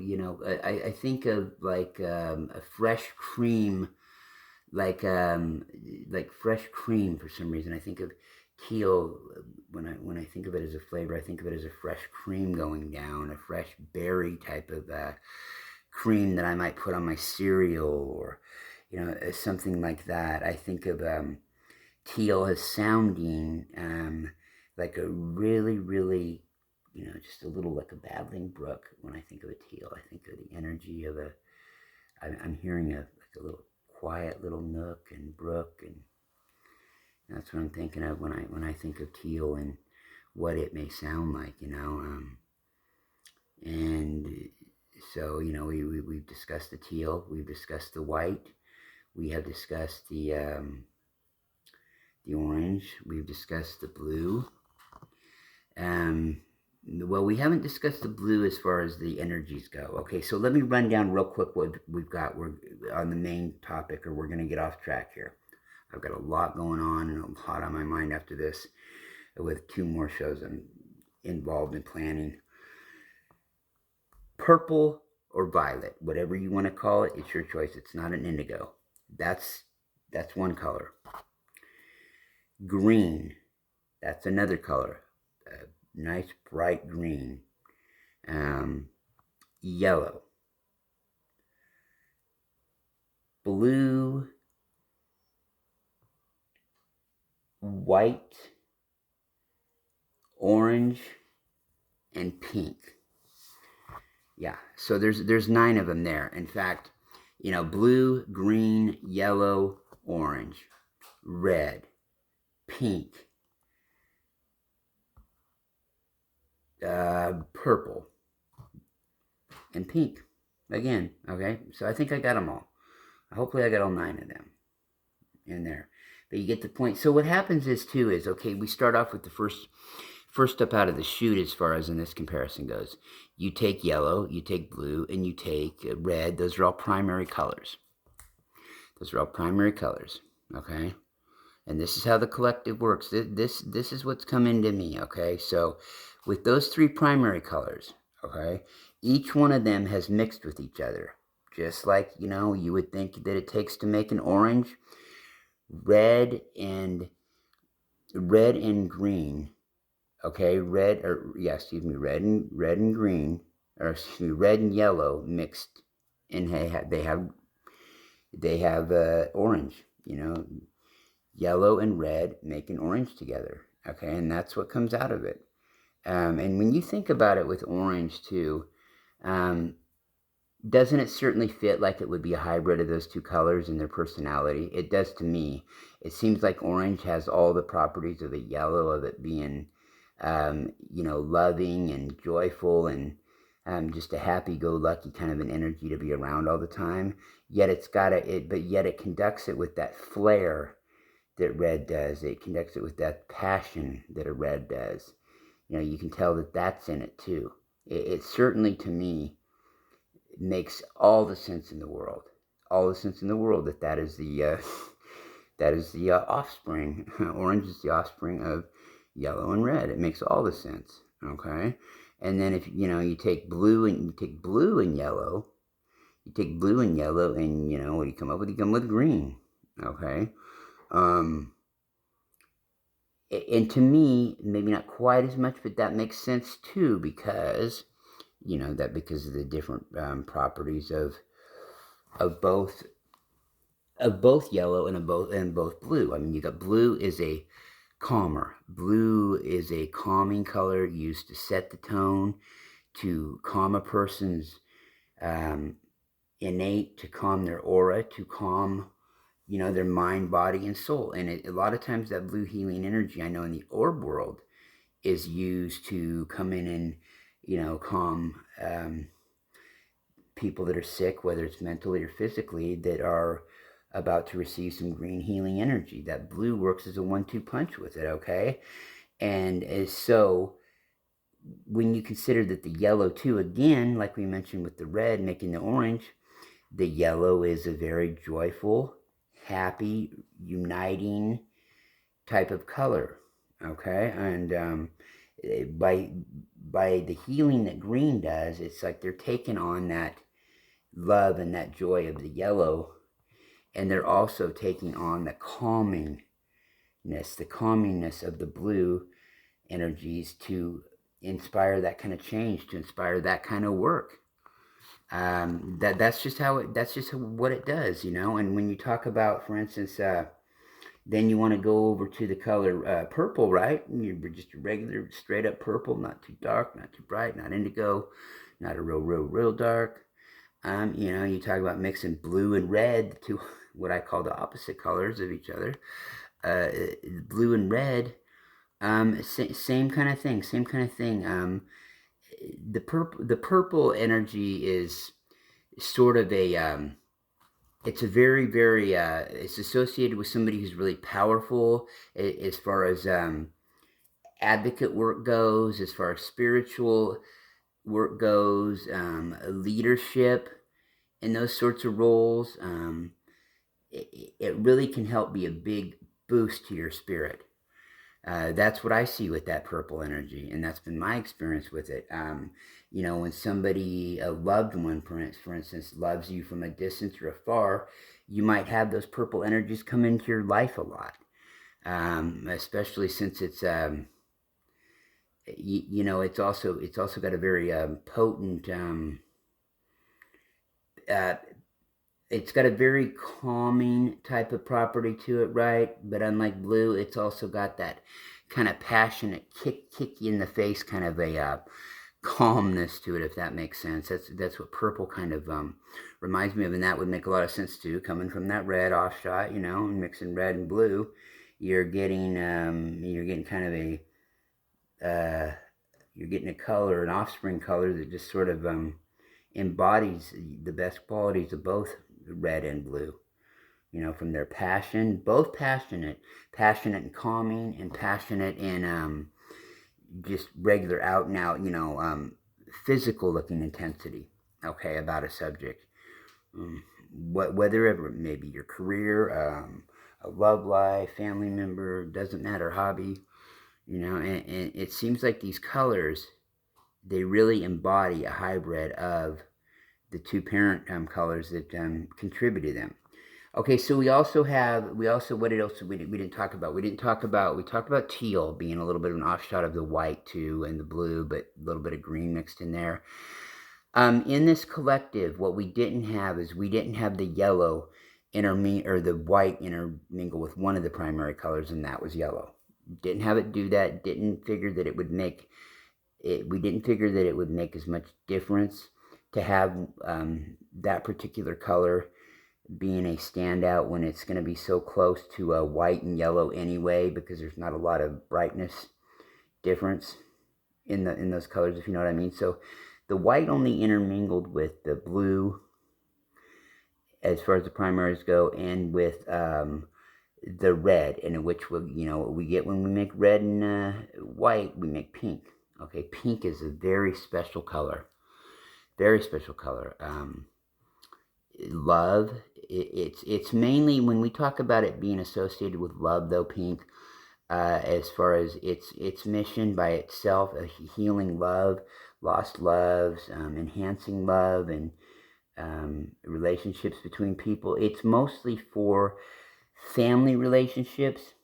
A: I think of like a fresh cream, like fresh cream for some reason. I think of teal when I think of it as a flavor. I think of it as a fresh cream going down, a fresh berry type of cream that I might put on my cereal, or something like that. I think of teal as sounding like a really, really, just a little like a babbling brook. When I think of a teal, I think of the energy of I'm hearing like a little quiet little nook and brook, and that's what I'm thinking of when I think of teal and what it may sound like, and so we've discussed the teal, we've discussed the white, we have discussed the orange, we've discussed the blue. Well, we haven't discussed the blue as far as the energies go. Okay, so let me run down real quick what we've got. We're on the main topic, or we're going to get off track here. I've got a lot going on and a lot on my mind after this, with 2 more shows I'm involved in planning. Purple or violet, whatever you want to call it, it's your choice. It's not an indigo. That's one color. Green, that's another color. Nice bright green. Yellow. Blue. white, orange, and pink. Yeah, so there's 9 of them there. In fact, blue, green, yellow, orange, red, pink, purple, and pink again. Okay, so I think I got them all. Hopefully I got all 9 of them in there. But you get the point. So what happens is okay, we start off with the first up out of the chute as far as in this comparison goes. You take yellow, you take blue, and you take red. Those are all primary colors. Okay? And this is how the collective works. This is what's come into me, okay? So with those 3 primary colors, okay, each one of them has mixed with each other. Just like, you would think that it takes to make an orange, red and green, okay, red and green, or excuse me, red and yellow mixed, and they have orange, yellow and red make an orange together, okay, and that's what comes out of it. And when you think about it with orange too, doesn't it certainly fit like it would be a hybrid of those 2 colors and their personality? It does to me. It seems like orange has all the properties of a yellow, of it being, loving and joyful and just a happy-go-lucky kind of an energy to be around all the time. Yet yet it conducts it with that flair that red does. It conducts it with that passion that a red does. You can tell that that's in it too. It certainly, to me, makes all the sense in the world. All the sense in the world that is the offspring. Orange is the offspring of yellow and red. It makes all the sense. Okay, and then if you take blue and yellow, and what do you come up with? You come with green. Okay, and to me, maybe not quite as much, but that makes sense too, because because of the different properties of both yellow and both blue. I mean, you got blue is a calmer. Blue is a calming color used to set the tone, to calm a person's innate, to calm their aura, to calm their mind, body, and soul. And a lot of times that blue healing energy, I know in the orb world, is used to come in and calm people that are sick, whether it's mentally or physically, that are about to receive some green healing energy. That blue works as a 1-2 punch with it, okay? And so when you consider that the yellow too, again, like we mentioned with the red making the orange, the yellow is a very joyful, happy, uniting type of color, okay? And by the healing that green does, it's like they're taking on that love and that joy of the yellow, and they're also taking on the calmingness of the blue energies to inspire that kind of change, to inspire that kind of work. That's just what it does, And when you talk about, for instance, then you want to go over to the color purple, right? You're just a regular, straight up purple, not too dark, not too bright, not indigo, not a real dark. You talk about mixing blue and red, to what I call the opposite colors of each other. Blue and red, same kind of thing. The purple energy is sort of it's a very, very, it's associated with somebody who's really powerful as far as advocate work goes, as far as spiritual work goes, leadership, and those sorts of roles. It really can help be a big boost to your spirit. That's what I see with that purple energy, and that's been my experience with it. When somebody, a loved one, for instance, loves you from a distance or afar, you might have those purple energies come into your life a lot, especially since it's, it's also got a very potent it's got a very calming type of property to it, right? But unlike blue, it's also got that kind of passionate, kick you in the face kind of a calmness to it, if that makes sense. That's what purple kind of reminds me of, and that would make a lot of sense too, coming from that red offshot, you know, and mixing red and blue. You're getting kind of a you're getting a color, an offspring color that just sort of embodies the best qualities of both red and blue. You know, from their passion, both passionate and calming, and passionate and just regular out and out, you know, physical looking intensity, okay, about a subject. Whether it may be your career, a love life, family member, doesn't matter, hobby, you know, and it seems like these colors, they really embody a hybrid of the two parent colors that contribute to them. Okay, so we also what else we didn't talk about? We talked about teal being a little bit of an offshot of the white too, and the blue, but a little bit of green mixed in there. In this collective, what we didn't have is we didn't have the yellow or the white intermingle with one of the primary colors, and that was yellow. Didn't have it do that. Didn't figure that it would make it. We didn't figure that it would make as much difference to have that particular color being a standout when it's going to be so close to a white and yellow anyway, because there's not a lot of brightness difference in those colors, if you know what I mean. So the white only intermingled with the blue as far as the primaries go, and with the red, in which we get when we make red and white, we make pink. Okay, pink is a very special color, very special color. Love. It's mainly when we talk about it being associated with love, though, pink, as far as its mission by itself, a healing love, lost loves, enhancing love, and relationships between people. It's mostly for family relationships,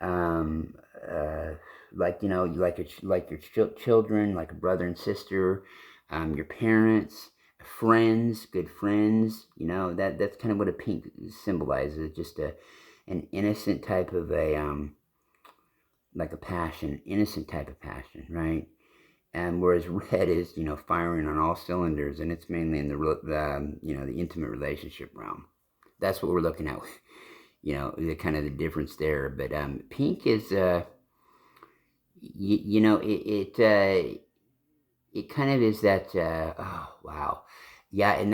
A: like your children, like a brother and sister, your parents, friends, good friends. You know, that's kind of what a pink symbolizes. Just an innocent type of like a passion, innocent type of passion, right? And whereas red is, firing on all cylinders, and it's mainly in the intimate relationship realm. That's what we're looking at. The kind of the difference there. But pink is, it kind of is that. Oh wow, yeah, and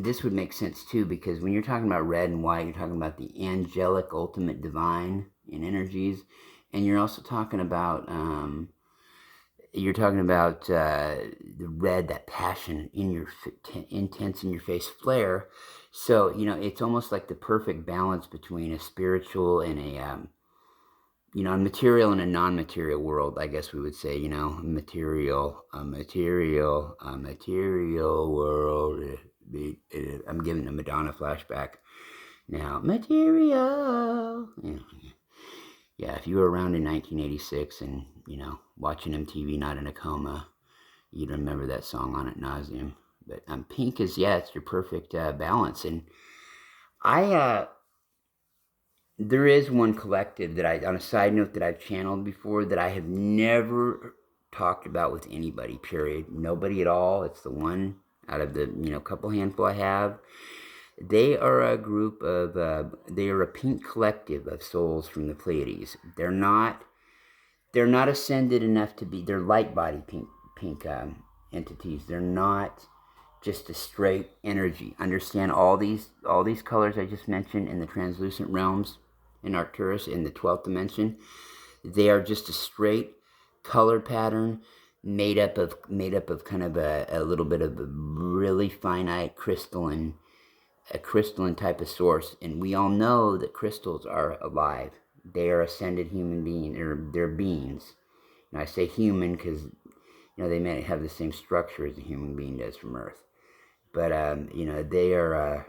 A: this would make sense too, because when you're talking about red and white, you're talking about the angelic, ultimate, divine in energies, and you're also talking about. The red, that passion in your intense in your face flare. So it's almost like the perfect balance between a spiritual and a material and a non-material world, I guess we would say. A material world. I'm giving a Madonna flashback now. Material. Yeah, if you were around in 1986 and, watching MTV Not in a Coma, you'd remember that song on ad nauseum. But pink is, it's your perfect balance. And there is one collective that on a side note, that I've channeled before that I have never talked about with anybody, period. Nobody at all. It's the one out of the, couple handful I have. They are a group of, they are a pink collective of souls from the Pleiades. They're not ascended enough to be, they're light body pink entities. They're not just a straight energy. Understand all these colors I just mentioned in the translucent realms in Arcturus in the 12th dimension. They are just a straight color pattern made up of kind of a little bit of a really finite crystalline type of source. And we all know that crystals are alive. They are ascended human beings, or they're beings. And I say human because, they may have the same structure as a human being does from Earth. But, they are,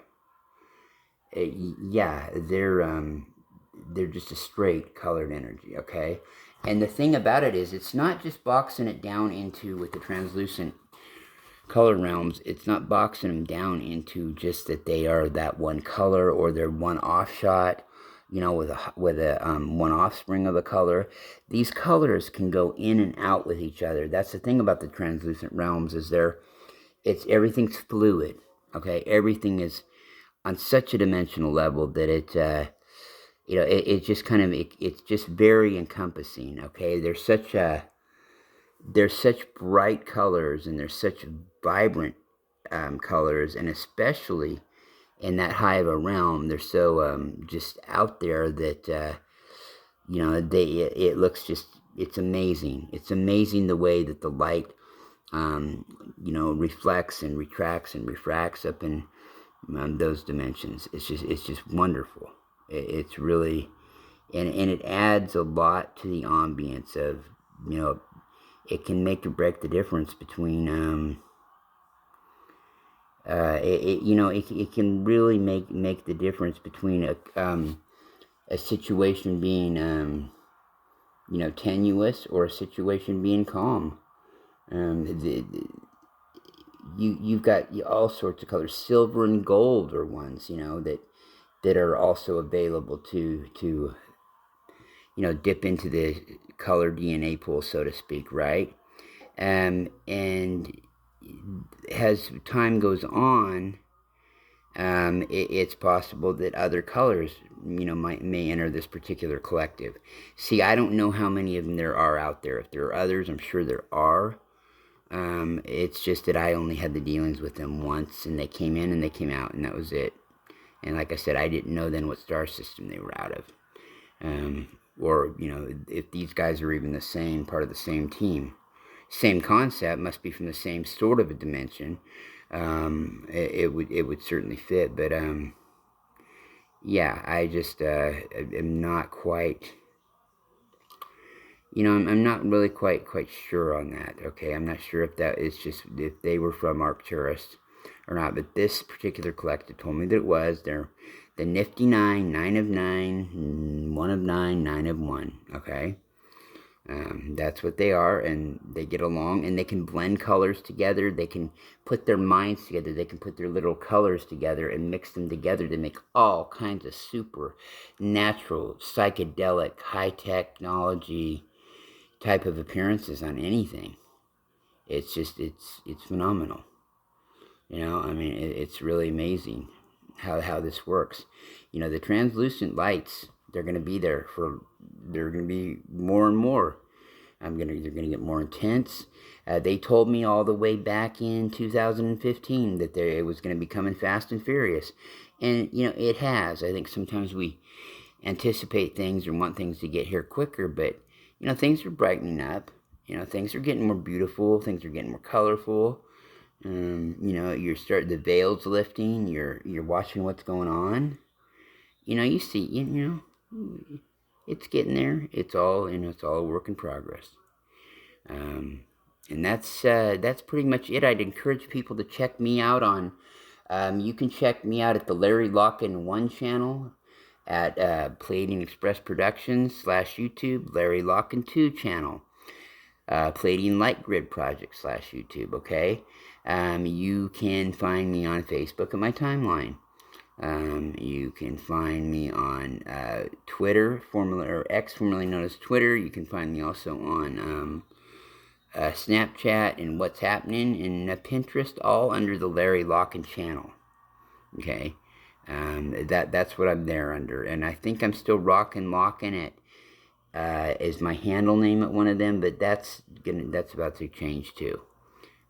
A: they're just a straight colored energy, okay? And the thing about it is, it's not just boxing it down into, with the translucent color realms, it's not boxing them down into just that they are that one color or they're one offshot, you know, with a one offspring of a color. These colors can go in and out with each other. That's the thing about the translucent realms, is everything's fluid. Okay, everything is on such a dimensional level that it just kind of it's just very encompassing. Okay, there's such bright colors and there's such vibrant colors, and especially in that high of a realm, they're so just out there that it looks just, it's amazing. It's amazing the way that the light reflects and retracts and refracts up in those dimensions. It's just wonderful. It's really, and it adds a lot to the ambience of, it can make or break the difference between it can really make the difference between a situation being tenuous or a situation being calm. You've got all sorts of colors. Silver and gold are ones that are also available to dip into the color DNA pool, so to speak, right? And as time goes on, it's possible that other colors, may enter this particular collective. See, I don't know how many of them there are out there. If there are others, I'm sure there are. It's just that I only had the dealings with them once, and they came in and they came out, and that was it. And like I said, I didn't know then what star system they were out of. Or, if these guys are even the same, part of the same team. Same concept, must be from the same sort of a dimension. It would certainly fit, but yeah, I just am not quite, I'm not really quite sure on that. Okay, I'm not sure if that is just if they were from Arcturus or not, but this particular collective told me that it was. They're the Niffty Nine, 9 of 9, 1 of 9, 9 of 1. Okay. That's what they are, and they get along, and they can blend colors together. They can put their minds together. They can put their little colors together and mix them together to make all kinds of super natural, psychedelic, high technology type of appearances on anything. It's just, it's phenomenal. It's really amazing how this works. The translucent lights, they're going to be there they're going to be more and more. They're going to get more intense. They told me all the way back in 2015 that it was going to be coming fast and furious. And, it has. I think sometimes we anticipate things or want things to get here quicker, but, things are brightening up. Things are getting more beautiful. Things are getting more colorful. The veil's lifting. You're watching what's going on. You see, it's getting there. It's all, it's all a work in progress. And that's pretty much it. I'd encourage people to check me out on, you can check me out at the Larry Locken 1 channel, at Palladian Express Productions /YouTube, Larry Locken 2 channel, Palladian Light Grid Project /YouTube, okay? You can find me on Facebook at my timeline. You can find me on Twitter, X, formerly known as Twitter. You can find me also on Snapchat and What's Happening, and Pinterest, all under the Larry Locken channel. Okay, that's what I'm there under, and I think I'm still Rocken Larry is my handle name at one of them, but that's about to change too.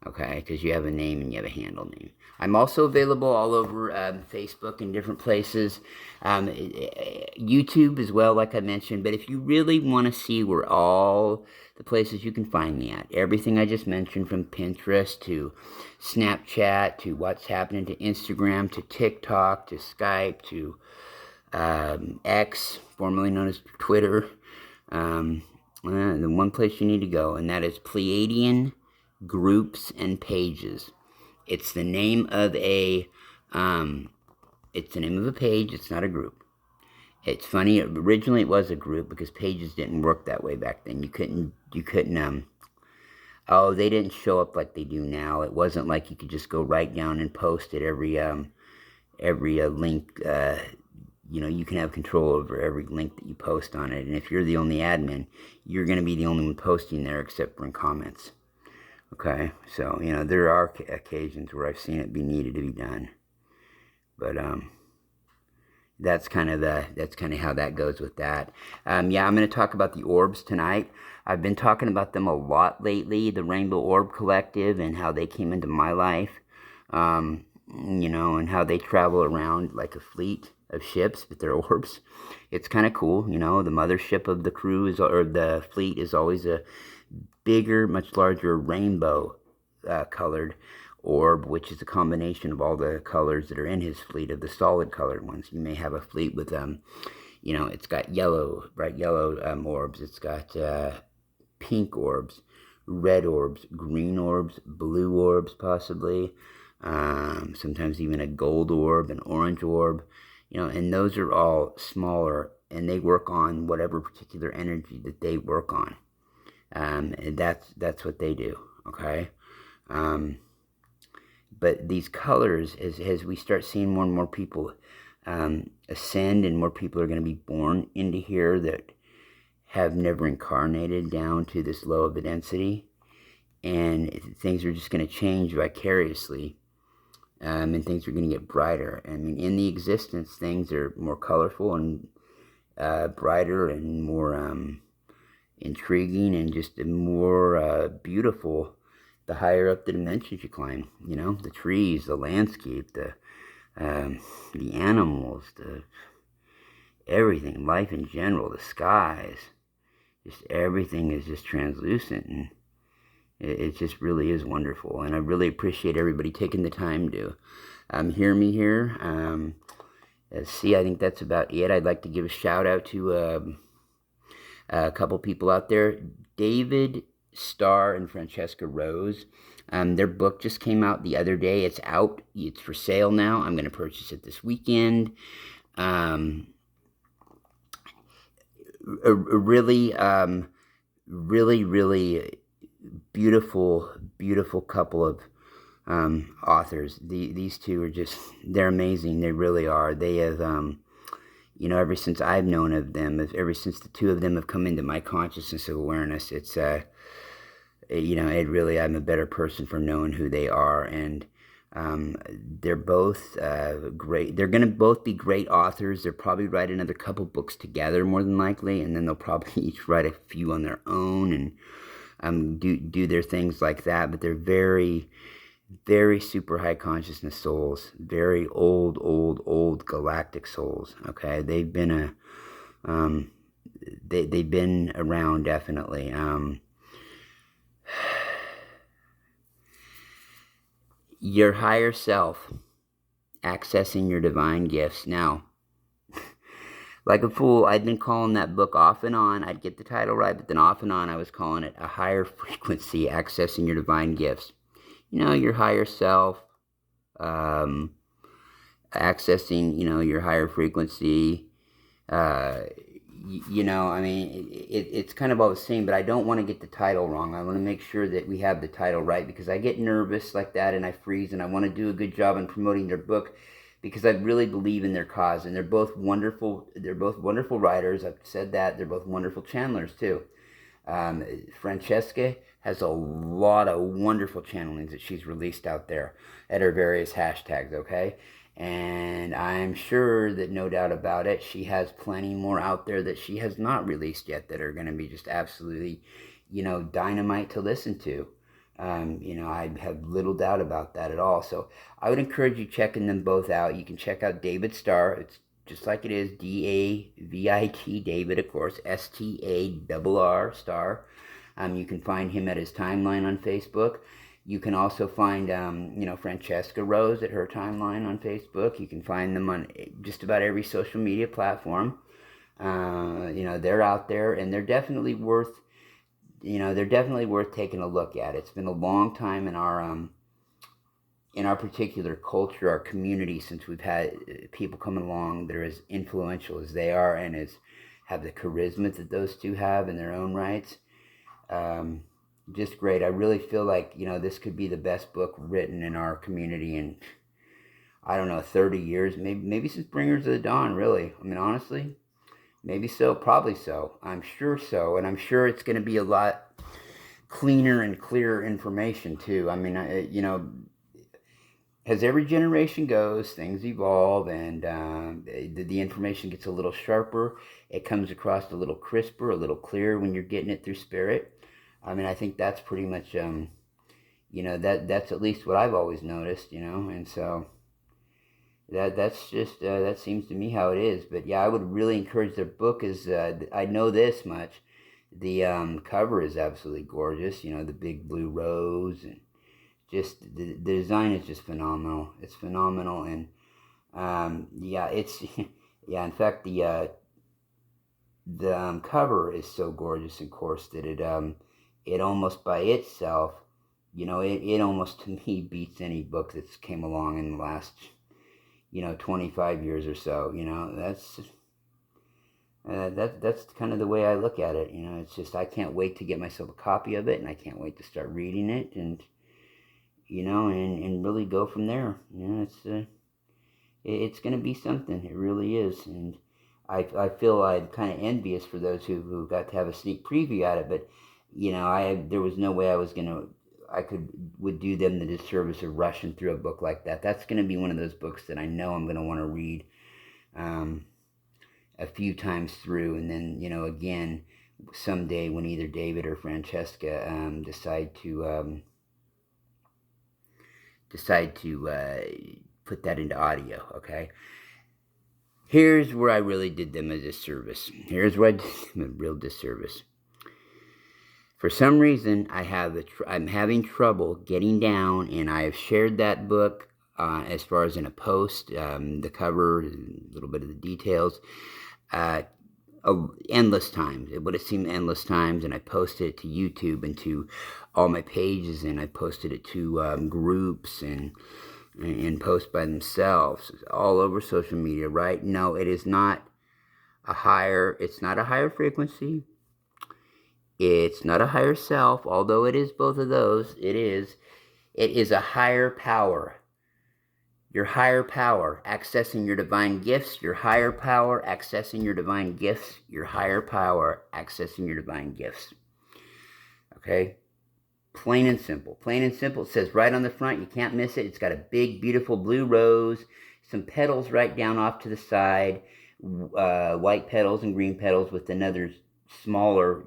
A: Okay, because you have a name and you have a handle name. I'm also available all over Facebook and different places, YouTube as well, like I mentioned. But if you really want to see where all the places you can find me at, everything I just mentioned, from Pinterest to Snapchat to What's Happening to Instagram to TikTok to Skype to X, formerly known as Twitter, the one place you need to go, and that is Pleiadian Groups and Pages. It's the name of a page. It's not a group. It's funny. Originally, it was a group because pages didn't work that way back then. You couldn't Oh, they didn't show up like they do now. It wasn't like you could just go right down and post at every link. You can have control over every link that you post on it. And if you're the only admin, you're going to be the only one posting there except for in comments. Okay, so there are occasions where I've seen it be needed to be done, but that's kind of how that goes with that. Yeah, I'm going to talk about the orbs tonight. I've been talking about them a lot lately, the Rainbow Orb Collective, and how they came into my life, and how they travel around like a fleet of ships with their orbs. It's kind of cool, the mothership of the crew or the fleet is always a bigger, much larger rainbow colored orb, which is a combination of all the colors that are in his fleet of the solid colored ones. You may have a fleet with it's got bright yellow orbs. It's got pink orbs, red orbs, green orbs, blue orbs possibly, sometimes even a gold orb, an orange orb, and those are all smaller, and they work on whatever particular energy that they work on. And that's what they do, okay? But these colors, as we start seeing more and more people ascend, and more people are going to be born into here that have never incarnated down to this low of a density, and things are just going to change vicariously, and things are going to get brighter. I mean, in the existence, things are more colorful and brighter and more intriguing and just more beautiful the higher up the dimensions you climb. The trees, the landscape, the animals, everything, life in general, the skies, just everything is just translucent, and it just really is wonderful. And I really appreciate everybody taking the time to hear me here. I think that's about it. I'd like to give a shout out to a couple people out there, David Starr and Francesca Rose. Their book just came out the other day. It's out. It's for sale now. I'm going to purchase it this weekend. Really, really beautiful couple of authors. These two are they're amazing. They really are. They have, ever since I've known of them, ever since the two of them have come into my consciousness of awareness, it's, it really, I'm a better person for knowing who they are. And they're both great. They're going to both be great authors. They'll probably write another couple books together, more than likely, and then they'll probably each write a few on their own and do their things like that. But they're very, very super high consciousness souls, very old galactic souls. Okay, they've been they've been around, definitely. Your higher self, accessing your divine gifts. Now, like a fool, I'd been calling that book off and on. I'd get the title right, but then off and on I was calling it A Higher Frequency, Accessing Your Divine Gifts. Your higher self, accessing, your higher frequency. It's kind of all the same, but I don't want to get the title wrong. I want to make sure that we have the title right, because I get nervous like that and I freeze, and I want to do a good job in promoting their book, because I really believe in their cause, and they're both wonderful. They're both wonderful writers. I've said that. They're both wonderful channelers too. Francesca has a lot of wonderful channelings that she's released out there at her various hashtags, okay? And I'm sure that, no doubt about it, she has plenty more out there that she has not released yet that are going to be just absolutely, dynamite to listen to. I have little doubt about that at all. So I would encourage you checking them both out. You can check out David Starr. It's just like it is, D-A-V-I-T, David, of course, S-T-A-R-R, Star. You can find him at his timeline on Facebook. You can also find, Francesca Rose at her timeline on Facebook. You can find them on just about every social media platform. They're out there, and they're definitely worth, taking a look at. It's been a long time in our particular culture, our community, since we've had people coming along that are as influential as they are, and have the charisma that those two have in their own rights. just great. I really feel like, this could be the best book written in our community in, I don't know, 30 years, maybe since Bringers of the Dawn, really. I mean, honestly, maybe so, probably so. I'm sure so, and I'm sure it's going to be a lot cleaner and clearer information too. I mean, as every generation goes, things evolve, and the information gets a little sharper. It comes across a little crisper, a little clearer when you're getting it through spirit. I mean, I think that's pretty much, that's at least what I've always noticed, and so that's just that seems to me how it is. But yeah, I would really encourage their book. Is I know this much, the cover is absolutely gorgeous. The big blue rose, and just the design is just phenomenal. It's phenomenal, and yeah, it's yeah. In fact, the cover is so gorgeous and coarse that it almost by itself, it almost to me beats any book that's came along in the last 25 years or so. That's kind of the way I look at it. It's just I can't wait to get myself a copy of it, and I can't wait to start reading it, and and really go from there. It's going to be something. It really is, and I feel I'm kind of envious for those who got to have a sneak preview at it, but there was no way I would do them the disservice of rushing through a book like that. That's going to be one of those books that I know I'm going to want to read a few times through, and then again someday when either David or Francesca decide to put that into audio. Okay, here's where I really did them a disservice. Here's where I did them a real disservice. For some reason, I'm having trouble getting down, and I have shared that book as far as in a post, the cover, a little bit of the details, endless times. It would have seemed endless times, and I posted it to YouTube and to all my pages, and I posted it to groups and post by themselves all over social media, right? No, it is not it's not a higher frequency. It's not a higher self, although it is both of those. It is a higher power. Your higher power, accessing your divine gifts. Your higher power, accessing your divine gifts. Your higher power, accessing your divine gifts. Okay? Plain and simple. Plain and simple. It says right on the front. You can't miss it. It's got a big, beautiful blue rose. Some petals right down off to the side. White petals and green petals with another smaller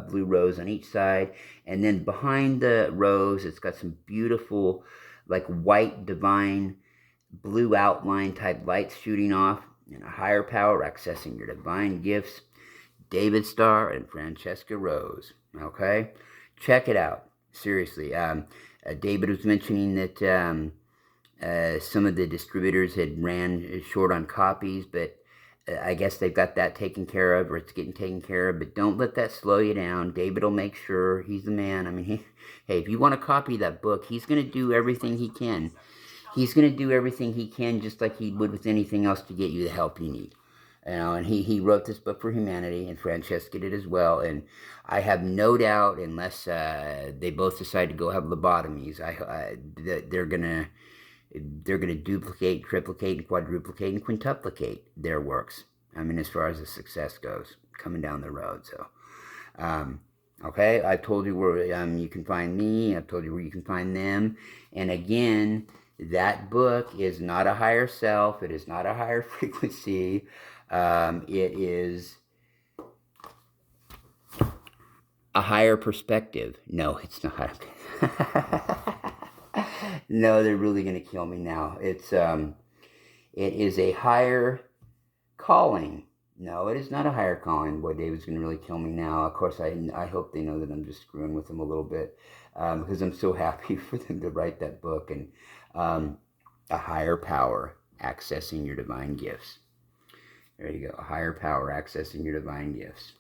A: blue rose on each side, and then behind the rose it's got some beautiful like white divine blue outline type lights shooting off, and a higher power accessing your divine gifts, David Starr and Francesca Rose. Okay, check it out, seriously. David was mentioning that some of the distributors had ran short on copies, but I guess they've got that taken care of, or it's getting taken care of, but don't let that slow you down. David will make sure. He's the man. I mean, hey, if you want to copy that book, he's going to do everything he can. He's going to do everything he can, just like he would with anything else, to get you the help you need. And he wrote this book for humanity, and Francesca did as well. And I have no doubt, unless they both decide to go have lobotomies, they're going to duplicate, triplicate, and quadruplicate, and quintuplicate their works. I mean, as far as the success goes, coming down the road. So, okay, I've told you where you can find me. I've told you where you can find them. And again, that book is not a higher self. It is not a higher frequency. It is a higher perspective. No, it's not. No, they're really going to kill me now. It is a higher calling. No, it is not a higher calling. Boy, David's going to really kill me now. Of course, I hope they know that I'm just screwing with them a little bit, because I'm so happy for them to write that book. And a higher power accessing your divine gifts. There you go. A higher power accessing your divine gifts.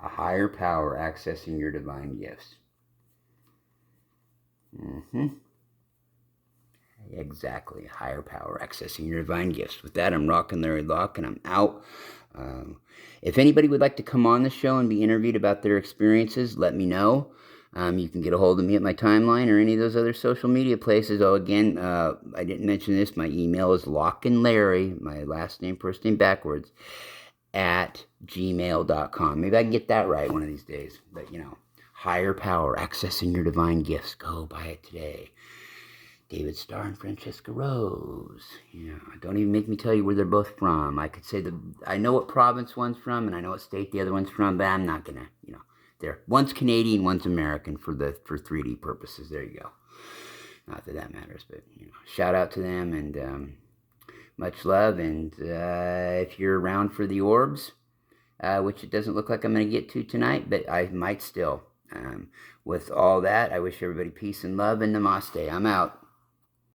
A: A higher power accessing your divine gifts. Exactly. Higher power accessing your divine gifts. With that, I'm Rocken Larry Locken. I'm out. If anybody would like to come on the show and be interviewed about their experiences, let me know. You can get a hold of me at my timeline or any of those other social media places. Oh, again, I didn't mention this. My email is LockenLarry, my last name, first name backwards, at gmail.com. Maybe I can get that right one of these days. But, higher power, accessing your divine gifts. Go buy it today. David Starr and Francesca Rose. Don't even make me tell you where they're both from. I could say I know what province one's from, and I know what state the other one's from, but I'm not gonna, one's Canadian, one's American for 3D purposes. There you go. Not that that matters, but shout out to them, and much love. And if you're around for the orbs, which it doesn't look like I'm going to get to tonight, but I might still. With all that, I wish everybody peace and love, and namaste. I'm out.